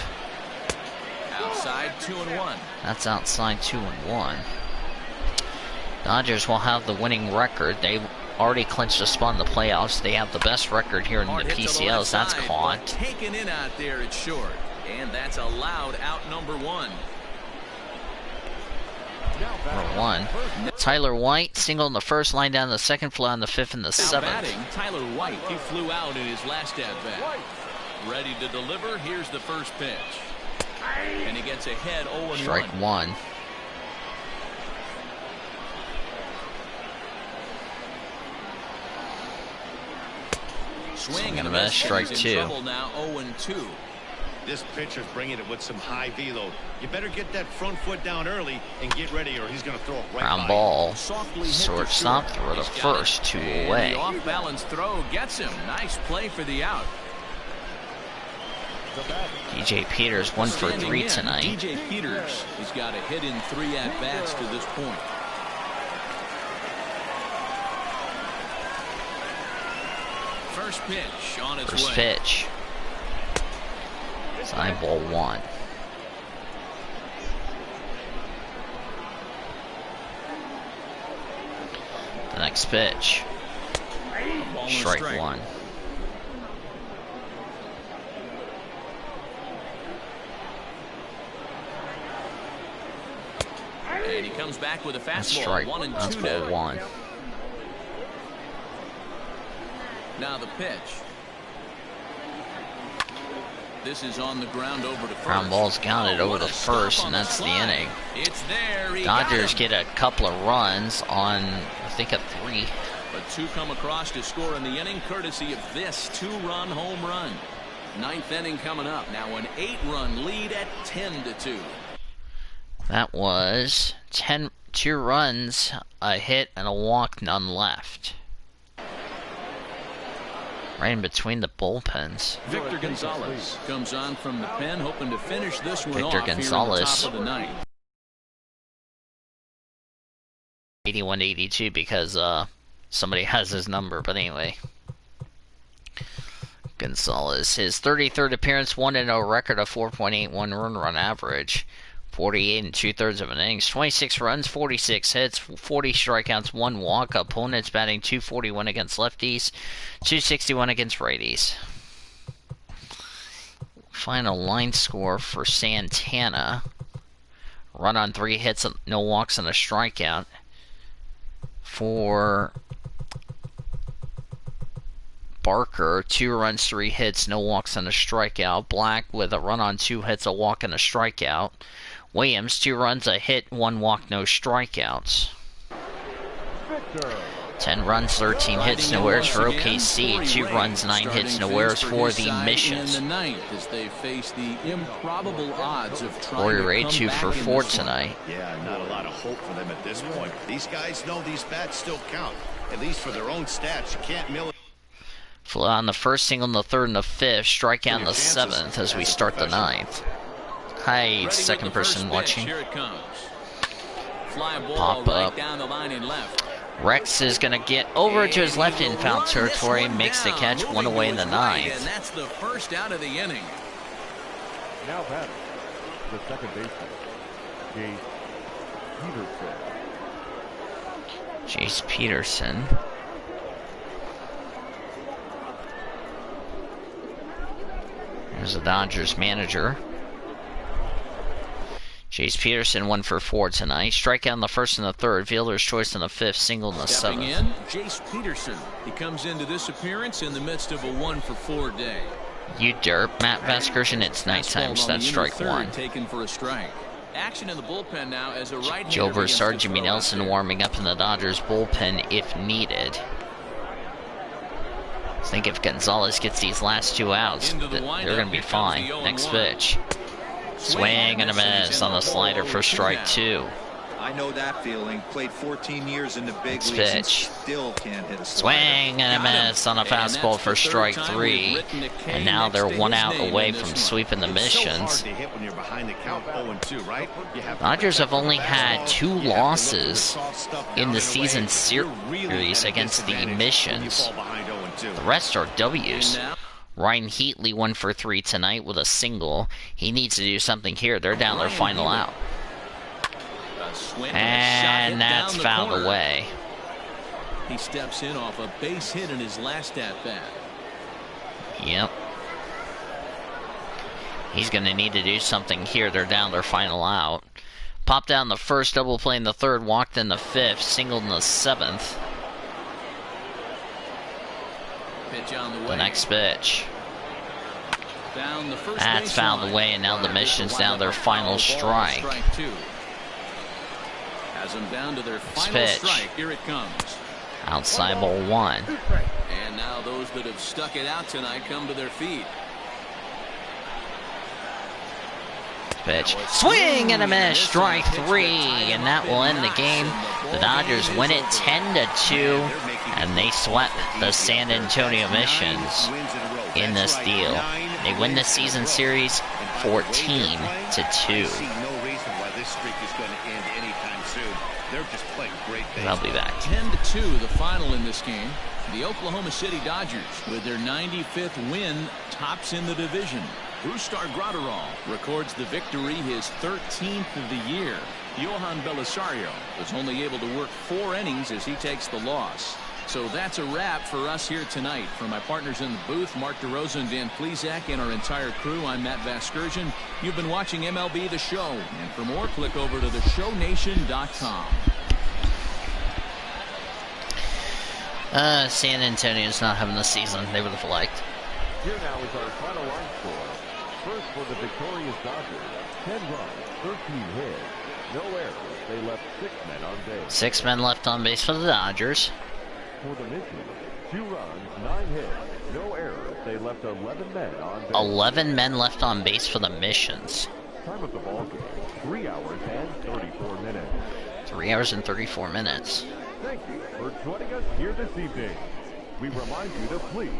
Outside 2-1. That's outside 2-1. Dodgers will have the winning record. They already clinched a spot in the playoffs. They have the best record here in the PCLs. That's caught. Taken in out there at short. And that's allowed out number 1. Number 1. Tyler White, single in the first, line down the second, flew out in the fifth and the seventh. Batting, Tyler White. He flew out in his last at-bat. Ready to deliver. Here's the first pitch. And he gets ahead 0-1. Strike 1. Swing and a miss. Strike 2. Now 0-2. This pitcher's bringing it with some high velo. You better get that front foot down early and get ready, or he's going to throw it right Ground by ball. Softly Shortstop throw the first, 2 away. The off-balance throw gets him. Nice play for the out. DJ Peters 1 for 3 tonight. DJ Peters has got a hit in 3 at-bats to this point. First pitch on its way. First pitch. Side ball 1. The next pitch. Strike 1. And he comes back with a fastball. That's strike. 1 and 2 That's ball 1. Now the pitch. This is on the ground over to first. Ground ball's counted over to first, and that's the inning. It's there. Dodgers get a couple of runs on, I think, a 3. But 2 come across to score in the inning, courtesy of this 2-run home run. 9th inning coming up. Now an 8-run lead at 10-2. That was 2 runs, a hit, and a walk, none left. Right in between the bullpens. Victor Gonzalez comes on from the pen, hoping to finish this one Victor off Gonzalez. here in the top of the ninth. 81-82 because somebody has his number, but anyway. Gonzalez, his 33rd appearance, 1-0 record of 4.81 run average, 48 2/3 of an innings, 26 runs, 46 hits, 40 strikeouts, 1 walk. Opponents batting .241 against lefties, .261 against righties. Final line score for Santana: run on 3 hits, no walks, and a strikeout. For Barker, 2 runs, 3 hits, no walks, and a strikeout. Black with a run on 2 hits, a walk, and a strikeout. Williams, 2 runs, a hit, 1 walk, no strikeouts. 10 runs, 13 hits, no errors for OKC. 2 runs, 9 hits, no errors for the Missions. Warrior Ray 2 for 4 tonight. Yeah, not a lot of hope for them at this point. These guys know these bats still count, at least for their own stats. You can't mill it. Fly on the first, single in the third and the fifth, strikeout in the 7th as we start the 9th. Hi, second person watching. Pop up. Rex is going to get over to his left in foul territory, makes the catch, 1 away in the 9th. And that's the first out of the inning. Now batting, the second baseman, Jace Peterson. There's the Dodgers manager. Jace Peterson 1 for 4 tonight. Strikeout in the first and the third. Fielder's choice in the 5th. Single in the 7th. Stepping in, Jace Peterson. He comes into this appearance in the midst of a 1 for 4 day. You derp. Matt Vasgersian, it's nighttime, so that's strike 1. Taken for a strike. Action in the bullpen now as a right. Joe Versard, Jimmy Nelson warming up in the Dodgers bullpen if needed. I think if Gonzalez gets these last 2 outs, they're going to be fine. Next pitch. Swing and a miss on the slider for strike 2. I know that feeling. Played 14 years in the big leagues. Pitch. Still can't hit a swing and a miss on a fastball for strike 3. And now they're 1 out away from sweeping the Missions. Dodgers have only had 2 losses in the season series against the Missions. The rest are W's. Ryan Heatley 1 for 3 tonight with a single. He needs to do something here. They're down their final out. And that's fouled away. He steps in off a base hit in his last at-bat. Yep. He's going to need to do something here. They're down their final out. Popped down the first, double play in the third, walked in the 5th, singled in the 7th. Pitch on the way. The next pitch. Down the first that's fouled away, and now the Missions down their final strike. Has them down to their final pitch. strike. Here it comes. Outside ball 1. And now those that have stuck it out tonight come to their feet. Pitch. Swing and a miss. Strike 3. And that will end the game. The Dodgers win it 10-2. And they swept the San Antonio Missions in this deal. They win the season series 14-2. I'll be back. 10-2, the final in this game. The Oklahoma City Dodgers, with their 95th win, tops in the division. Brustar Graterol records the victory, his 13th of the year. Johan Belisario was only able to work 4 innings as he takes the loss. So that's a wrap for us here tonight. For my partners in the booth, Mark DeRosa and Dan Plesac, and our entire crew, I'm Matt Vasgersian. You've been watching MLB The Show. And for more, click over to theshownation.com. San Antonio's not having the season they would have liked. Here now is our final line score. First for the victorious Dodgers, 10 runs, 13 hits, no errors. They left 6 men on base. 6 men left on base for the Dodgers. For the Missions, 2 runs, 9 hits, no errors. They left 11 men on base. 11 men left on base for the Missions. Time of the ball game, 3 hours and 34 minutes. 3 hours and 34 minutes. Thank you for joining us here this evening. We remind you to please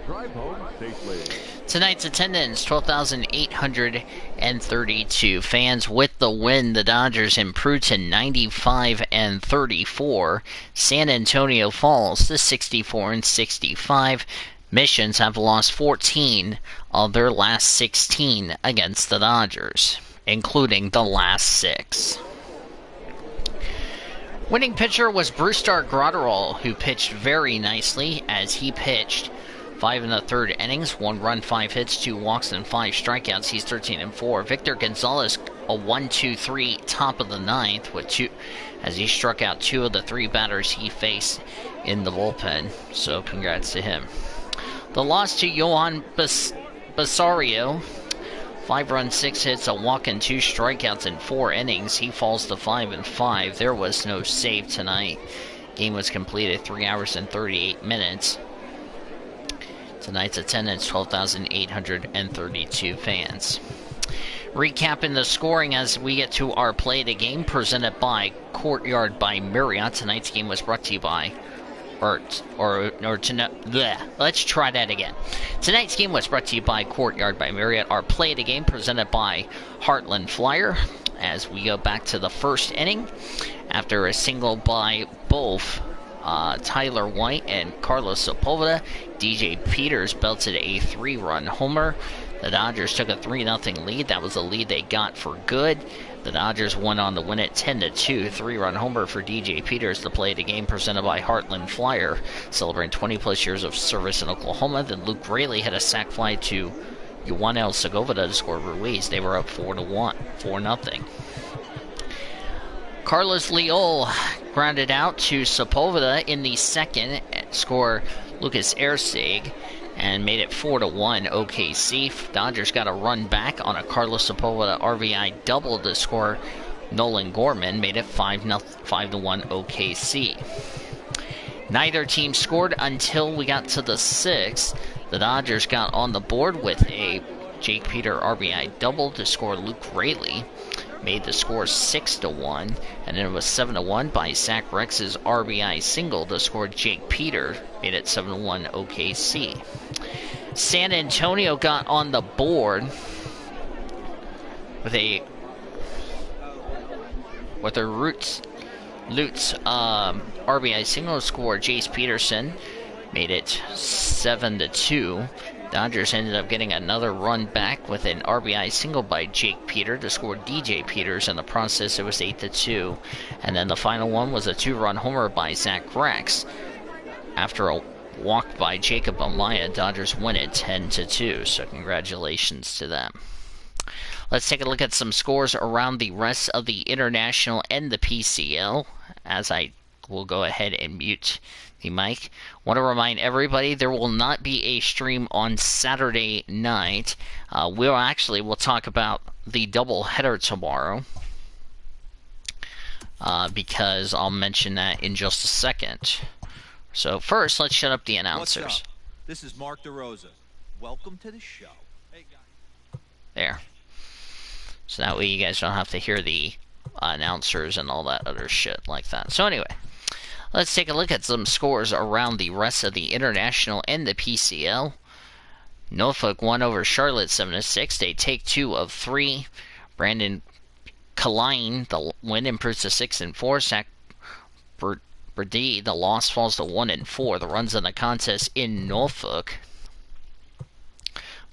Drive home safely. Tonight's attendance, 12,832 fans. With the win, the Dodgers improved to 95-34. San Antonio falls to 64-65. Missions have lost 14 of their last 16 against the Dodgers, including the last 6. Winning pitcher was Brusdar Graterol, who pitched very nicely as he pitched 5 in the third innings, 1 run, 5 hits, 2 walks, and 5 strikeouts. He's 13-4. Victor Gonzalez, a 1-2-3 top of the ninth with 2, as he struck out 2 of the 3 batters he faced in the bullpen. So congrats to him. The loss to Johan Basario, 5 runs, 6 hits, a walk, and 2 strikeouts in 4 innings. He falls to 5-5. There was no save tonight. Game was completed 3 hours and 38 minutes. Tonight's attendance, 12,832 fans. Recapping the scoring as we get to our play of the game, presented by Courtyard by Marriott. Tonight's game was brought to you by Let's try that again. Tonight's game was brought to you by Courtyard by Marriott. Our play of the game presented by Heartland Flyer. As we go back to the first inning, after a single by both Tyler White and Carlos Sepulveda, DJ Peters belted a 3-run homer. The Dodgers took a 3-0 lead. That was a lead they got for good. The Dodgers went on to win it 10-2. 3-run homer for DJ Peters to play the game, presented by Heartland Flyer, celebrating 20-plus years of service in Oklahoma. Then Luke Raley had a sac fly to Juanel Segovia to score Ruiz. They were up 4-0. Carlos Leol grounded out to Sepulveda in the second, score Lucas Erceg, and made it 4-1 OKC. Dodgers got a run back on a Carlos Sepulveda RBI double to score Nolan Gorman, made it 5-1 OKC. Neither team scored until we got to the sixth. The Dodgers got on the board with a Jake Peter RBI double to score Luke Raley, made the score 6-1, and then it was 7-1 by Zach Rex's RBI single to score Jake Peter, made it 7-1 OKC. San Antonio got on the board with a Lutz RBI single to score Jace Peterson, made it 7-2. Dodgers ended up getting another run back with an RBI single by Jake Peter to score DJ Peters. In the process, it was 8-2. And then the final one was a 2-run homer by Zach Rex. After a walk by Jacob Amaya, Dodgers win it 10-2. So congratulations to them. Let's take a look at some scores around the rest of the International and the PCL, as I will go ahead and mute the mic. Want to remind everybody there will not be a stream on Saturday night. We'll talk about the double header tomorrow, because I'll mention that in just a second. So first, let's shut up the announcers. What's up? This is Mark DeRosa. Welcome to the show. Hey guys. There. So that way you guys don't have to hear the announcers and all that other shit like that. So anyway, let's take a look at some scores around the rest of the International and the PCL. Norfolk won over Charlotte 7-6. They take 2 of 3. Brandon Kaline, the win, improves to 6-4. Zach Berdee, the loss, falls to 1-4. The runs in the contest in Norfolk.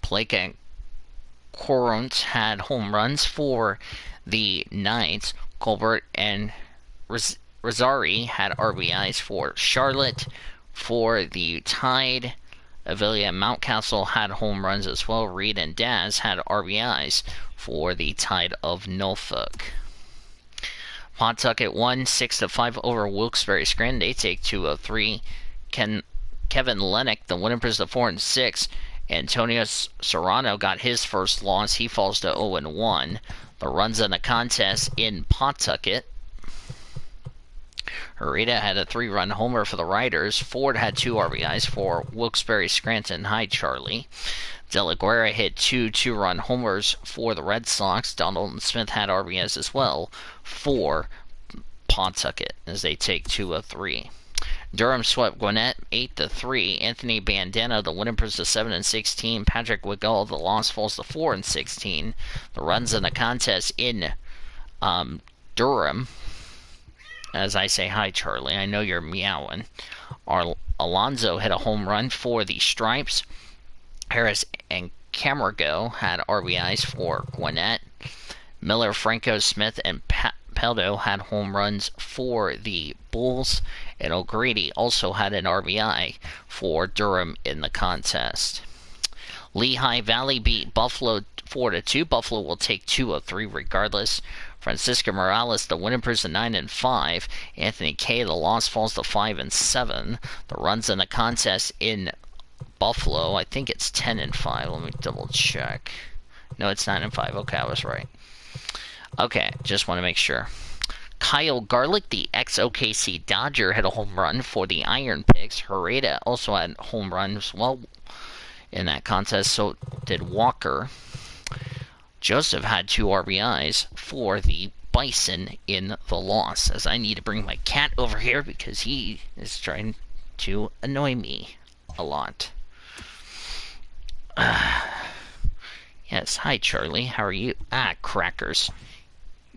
Blake and Corunt had home runs for the Knights. Colbert and Rosari had RBIs for Charlotte. For the Tide, Avila and Mountcastle had home runs as well. Reed and Daz had RBIs for the Tide of Norfolk. Pawtucket won 6-5 over Wilkes-Barre Scranton. They take 2 of 3. Kevin Lennox, the win, improves to 4-6. Antonio Serrano got his first loss. He falls to 0-1. The runs in the contest in Pawtucket. Herita had a 3-run homer for the Riders. Ford had 2 RBIs for Wilkes-Barre Scranton. Hi, Charlie. De La Guerra hit 2 2-run homers for the Red Sox. Donald and Smith had RBIs as well for Pawtucket as they take 2 of 3. Durham swept Gwinnett 8-3. Anthony Bandana, the win improves to 7-16. Patrick Wigall, the loss falls to 4-16. The runs in the contest in Durham. As I say hi, Charlie, I know you're meowing. Alonzo hit a home run for the Stripes. Harris and Camargo had RBIs for Gwinnett. Miller, Franco, Smith, and Peldo had home runs for the Bulls. And O'Grady also had an RBI for Durham in the contest. Lehigh Valley beat Buffalo 4-2. Buffalo will take 2 of 3 regardless. Francisco Morales, the win improves to 9-5. Anthony Kay, the loss falls to 5-7. The runs in the contest in Buffalo, I think it's 10-5. Let me double check. No, it's 9-5. Okay, I was right. Okay, just want to make sure. Kyle Garlick, the ex-OKC Dodger, hit a home run for the Iron Pigs. Herrera also had home runs well in that contest, so did Walker. Joseph had 2 RBIs for the Bison in the loss, as I need to bring my cat over here because he is trying to annoy me a lot. Yes, hi Charlie, how are you? Ah, crackers.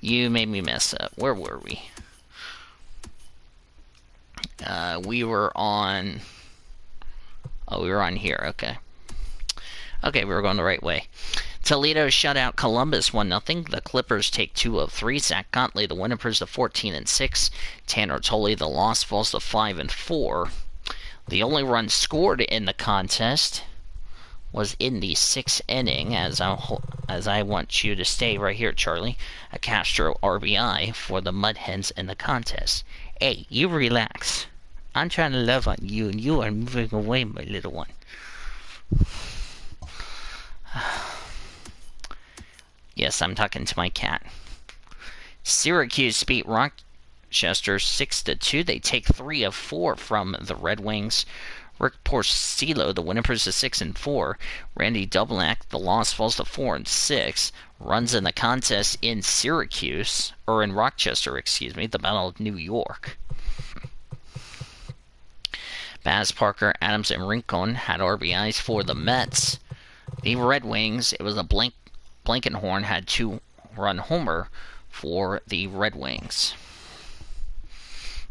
You made me mess up. Where were we? We were on... Oh, we were on here, okay. Okay, we were going the right way. Toledo shut out Columbus 1-0. The Clippers take 2 of 3. Zach Gontley, the win improves to 14-6. Tanner Tolley, the loss falls to 5-4. The only run scored in the contest was in the 6th inning, as I want you to stay right here, Charlie. A Castro RBI for the Mud Hens in the contest. Hey, you relax. I'm trying to love on you, and you are moving away, my little one. Yes, I'm talking to my cat. Syracuse beat Rochester 6-2. They take 3 of 4 from the Red Wings. Rick Porcello, the win improves to 6-4. Randy Doublenack, the loss falls to 4-6. Runs in the contest in Syracuse, or in Rochester, excuse me, the Battle of New York. Baz, Parker, Adams, and Rincon had RBIs for the Mets. The Red Wings, it was a Blankenhorn had 2-run homer for the Red Wings.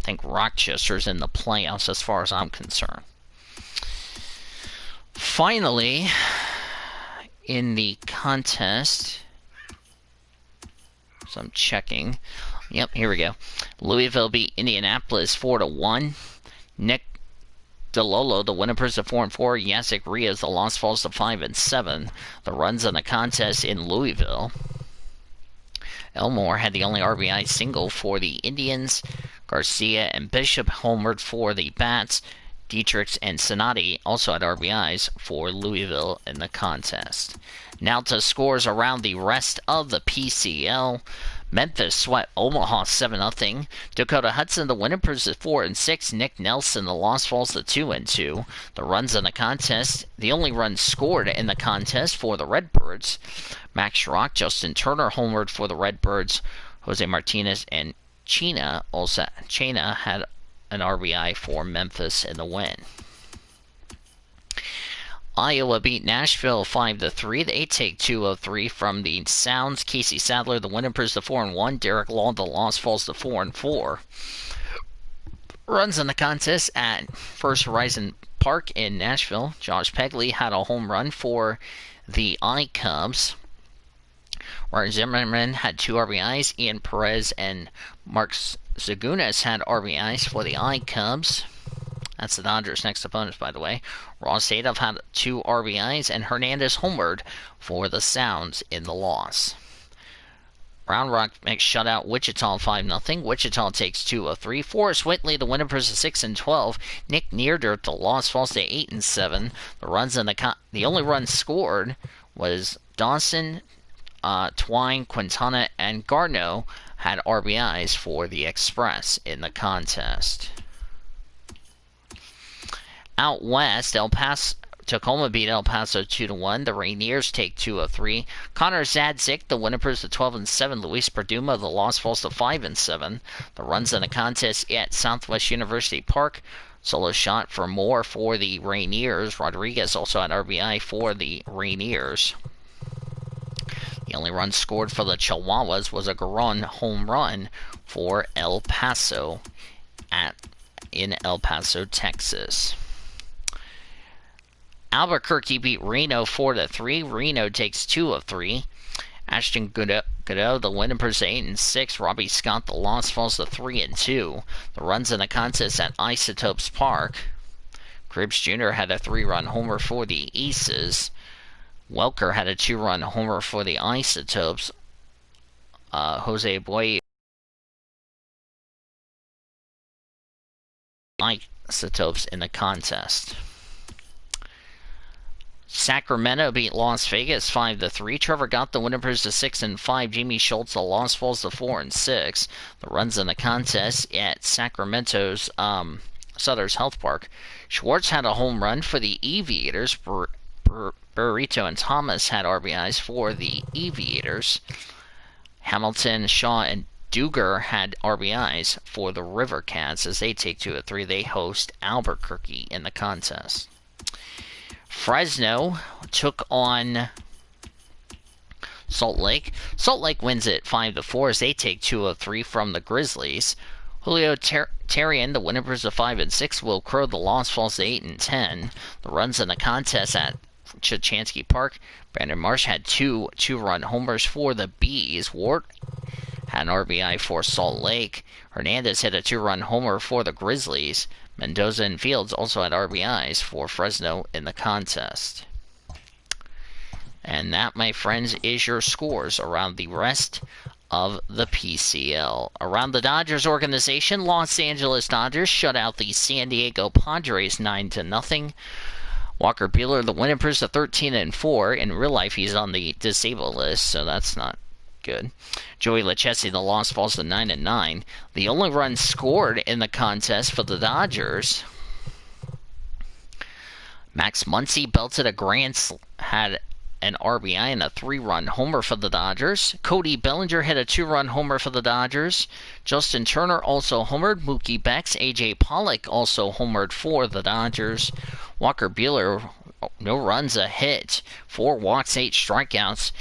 I think Rochester's in the playoffs as far as I'm concerned. Finally, in the contest, so I'm checking. Yep, here we go. Louisville beat Indianapolis 4-1. Nick DeLolo, the win improves to 4-4. Jacek Rios, the loss falls to 5-7. The runs in the contest in Louisville. Elmore had the only RBI single for the Indians. Garcia and Bishop homered for the Bats. Dietrich and Sonati also had RBIs for Louisville in the contest. Now to scores around the rest of the PCL. Memphis swept Omaha 7-0. Dakota Hudson, the win improves to 4-6. Nick Nelson, the loss falls to 2-2. The runs in the contest, the only runs scored in the contest for the Redbirds. Max Schrock, Justin Turner homered for the Redbirds. Jose Martinez and Chena had an RBI for Memphis in the win. Iowa beat Nashville 5-3. They take 2 of 3 from the Sounds. Casey Sadler, the win improves to 4-1. Derek Law, the loss falls to 4-4. Runs in the contest at First Horizon Park in Nashville. Josh Pegley had a home run for the I-Cubs. Martin Zimmerman had 2 RBIs. Ian Perez and Mark Zagunas had RBIs for the I-Cubs. That's the Dodgers' next opponents, by the way. Ross Adolph had 2 RBIs, and Hernandez homered for the Sounds in the loss. Round Rock makes shutout Wichita 5-0. Wichita takes 2 of 3. Forrest Whitley, the win improves to 6-12. Nick Neerdirt, the loss falls to 8-7. The runs in the only run scored was Dawson, Twine, Quintana, and Garneau had RBIs for the Express in the contest. Out west, Tacoma beat El Paso 2-1. The Rainiers take 2 of 3. Connor Zadzik, the win improves to 12-7. Luis Perdomo, the loss falls to 5-7. The runs in the contest at Southwest University Park. Solo shot for Moore for the Rainiers. Rodriguez also had RBI for the Rainiers. The only run scored for the Chihuahuas was a Garon home run for El Paso in El Paso, Texas. Albuquerque beat Reno 4-3. Reno takes 2 of 3. Ashton Godot, the winners 8-6. Robbie Scott, the loss, falls to 3-2. The runs in the contest at Isotopes Park. Cribbs Jr. had a 3-run homer for the Aces. Welker had a 2-run homer for the Isotopes. Jose Boy Isotopes in the contest. Sacramento beat Las Vegas 5-3. Trevor got the winners to 6-5. Jamie Schultz, the loss, falls to 4-6. The runs in the contest at Sacramento's Southers Health Park. Schwartz had a home run for the Aviators. Burrito and Thomas had RBIs for the Aviators. Hamilton, Shaw, and Duger had RBIs for the River Cats as they take 2 of 3. They host Albuquerque in the contest. Fresno took on Salt Lake. Salt Lake wins it 5-4 as they take 2 of 3 from the Grizzlies. Julio Terrian, the winners of 5-6. Will Crow, the loss, falls to 8-10. The runs in the contest at Chachansky Park. Brandon Marsh had 2 2-run homers for the Bees. Ward had an RBI for Salt Lake. Hernandez hit a 2-run homer for the Grizzlies. Mendoza and Fields also had RBIs for Fresno in the contest. And that, my friends, is your scores around the rest of the PCL. Around the Dodgers organization, Los Angeles Dodgers shut out the San Diego Padres 9-0. Walker Buehler, the winners, to 13-4. In real life, he's on the disabled list, so that's not good. Joey Lucchesi, the loss, falls to 9-9. The only run scored in the contest for the Dodgers, Max Muncy belted a had an RBI and a 3-run homer for the Dodgers. Cody Bellinger hit a 2-run homer for the Dodgers. Justin Turner also homered. Mookie Betts, A.J. Pollock also homered for the Dodgers. Walker Buehler, no runs, a hit, 4 walks, 8 strikeouts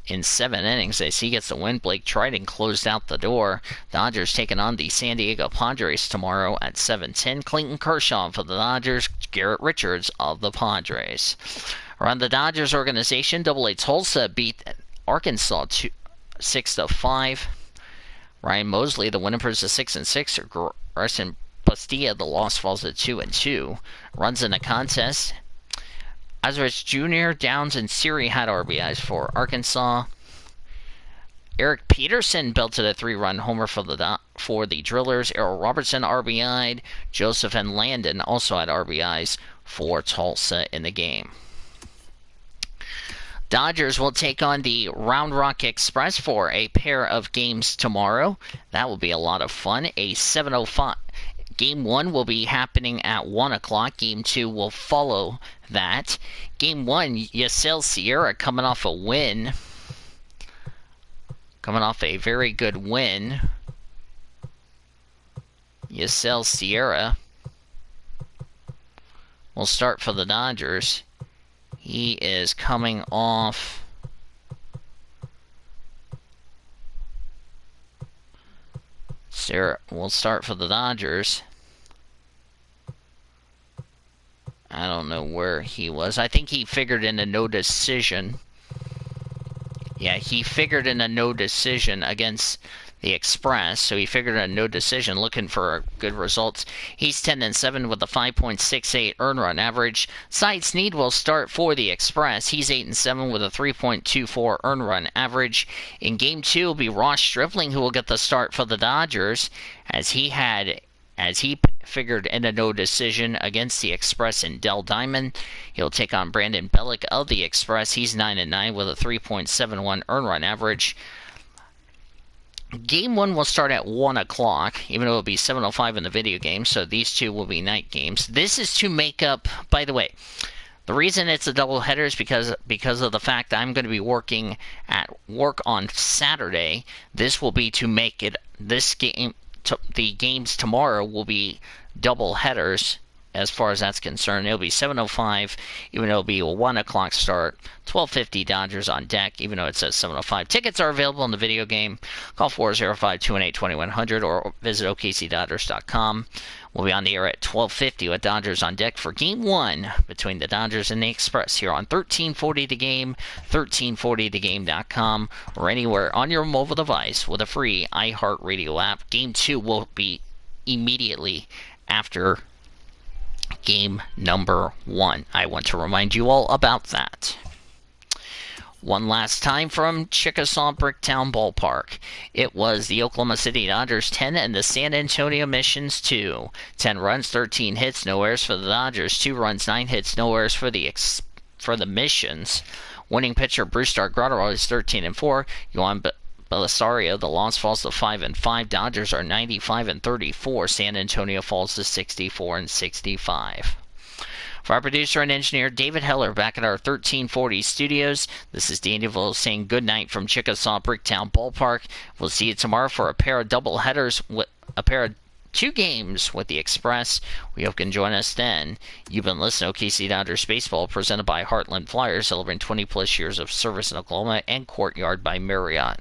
in 7 innings as he gets the win. Blake Triton closed out the door. Dodgers taking on the San Diego Padres tomorrow at 7:10. Clayton Kershaw for the Dodgers, Garrett Richards of the Padres. Around the Dodgers organization, Double-A Tulsa beat Arkansas 6-5. Ryan Mosley, the winners, to 6-6. Grayson Bastilla, the loss, falls at 2-2. Runs in the contest, Azarich Jr., Downs, and Siri had RBIs for Arkansas. Eric Peterson belted a 3-run homer for the Drillers. Errol Robertson RBI'd. Joseph and Landon also had RBIs for Tulsa in the game. Dodgers will take on the Round Rock Express for a pair of games tomorrow. That will be a lot of fun. A 7:05. Game 1 will be happening at 1 o'clock. Game 2 will follow that. Game 1, Yasiel Sierra coming off a win. Coming off a very good win. Yasiel Sierra will start for the Dodgers. He is coming off Sarah will start for the Dodgers. I don't know where he was. I think he figured in a no decision. Yeah, he figured in a no decision against the Express, so he figured a no decision, looking for good results. He's 10-7 with a 5.68 earned run average. Cy Snead will start for the Express. He's 8-7 with a 3.24 earned run average. In Game 2 will be Ross Stripling who will get the start for the Dodgers, as he figured in a no decision against the Express in Dell Diamond. He'll take on Brandon Bellick of the Express. He's 9-9 with a 3.71 earned run average. Game 1 will start at 1 o'clock, even though it will be 7:05 in the video game, so these two will be night games. This is to make up, by the way, the reason it's a doubleheader is because of the fact that I'm going to be working at work on Saturday. This will be to make it, this game, the games tomorrow will be double headers. As far as that's concerned, it'll be 7:05, even though it'll be a 1 o'clock start. 12:50 Dodgers on deck, even though it says 7:05. Tickets are available in the video game. Call 405-218-2100 or visit OKCDodgers.com. We'll be on the air at 12:50 with Dodgers on deck for Game 1 between the Dodgers and the Express here on 1340 The Game, 1340thegame.com, or anywhere on your mobile device with a free iHeartRadio app. Game 2 will be immediately after game number 1. I want to remind you all about that. One last time from Chickasaw Bricktown Ballpark. It was the Oklahoma City Dodgers 10 and the San Antonio Missions 2. 10 runs, 13 hits, no errors for the Dodgers. 2 runs, 9 hits, no errors for the Missions. Winning pitcher Bruce Dark-Grotterall is 13-4. Yohan Belisario, the loss falls to 5-5. Dodgers are 95-34. San Antonio falls to 64-65. For our producer and engineer David Heller back at our 1340 studios, this is Danny Deville saying good night from Chickasaw Bricktown Ballpark. We'll see you tomorrow for a pair of double headers, with a pair of 2 games with the Express. We hope you can join us then. You've been listening to OKC Dodgers Baseball, presented by Heartland Flyers, celebrating 20-plus years of service in Oklahoma, and Courtyard by Marriott.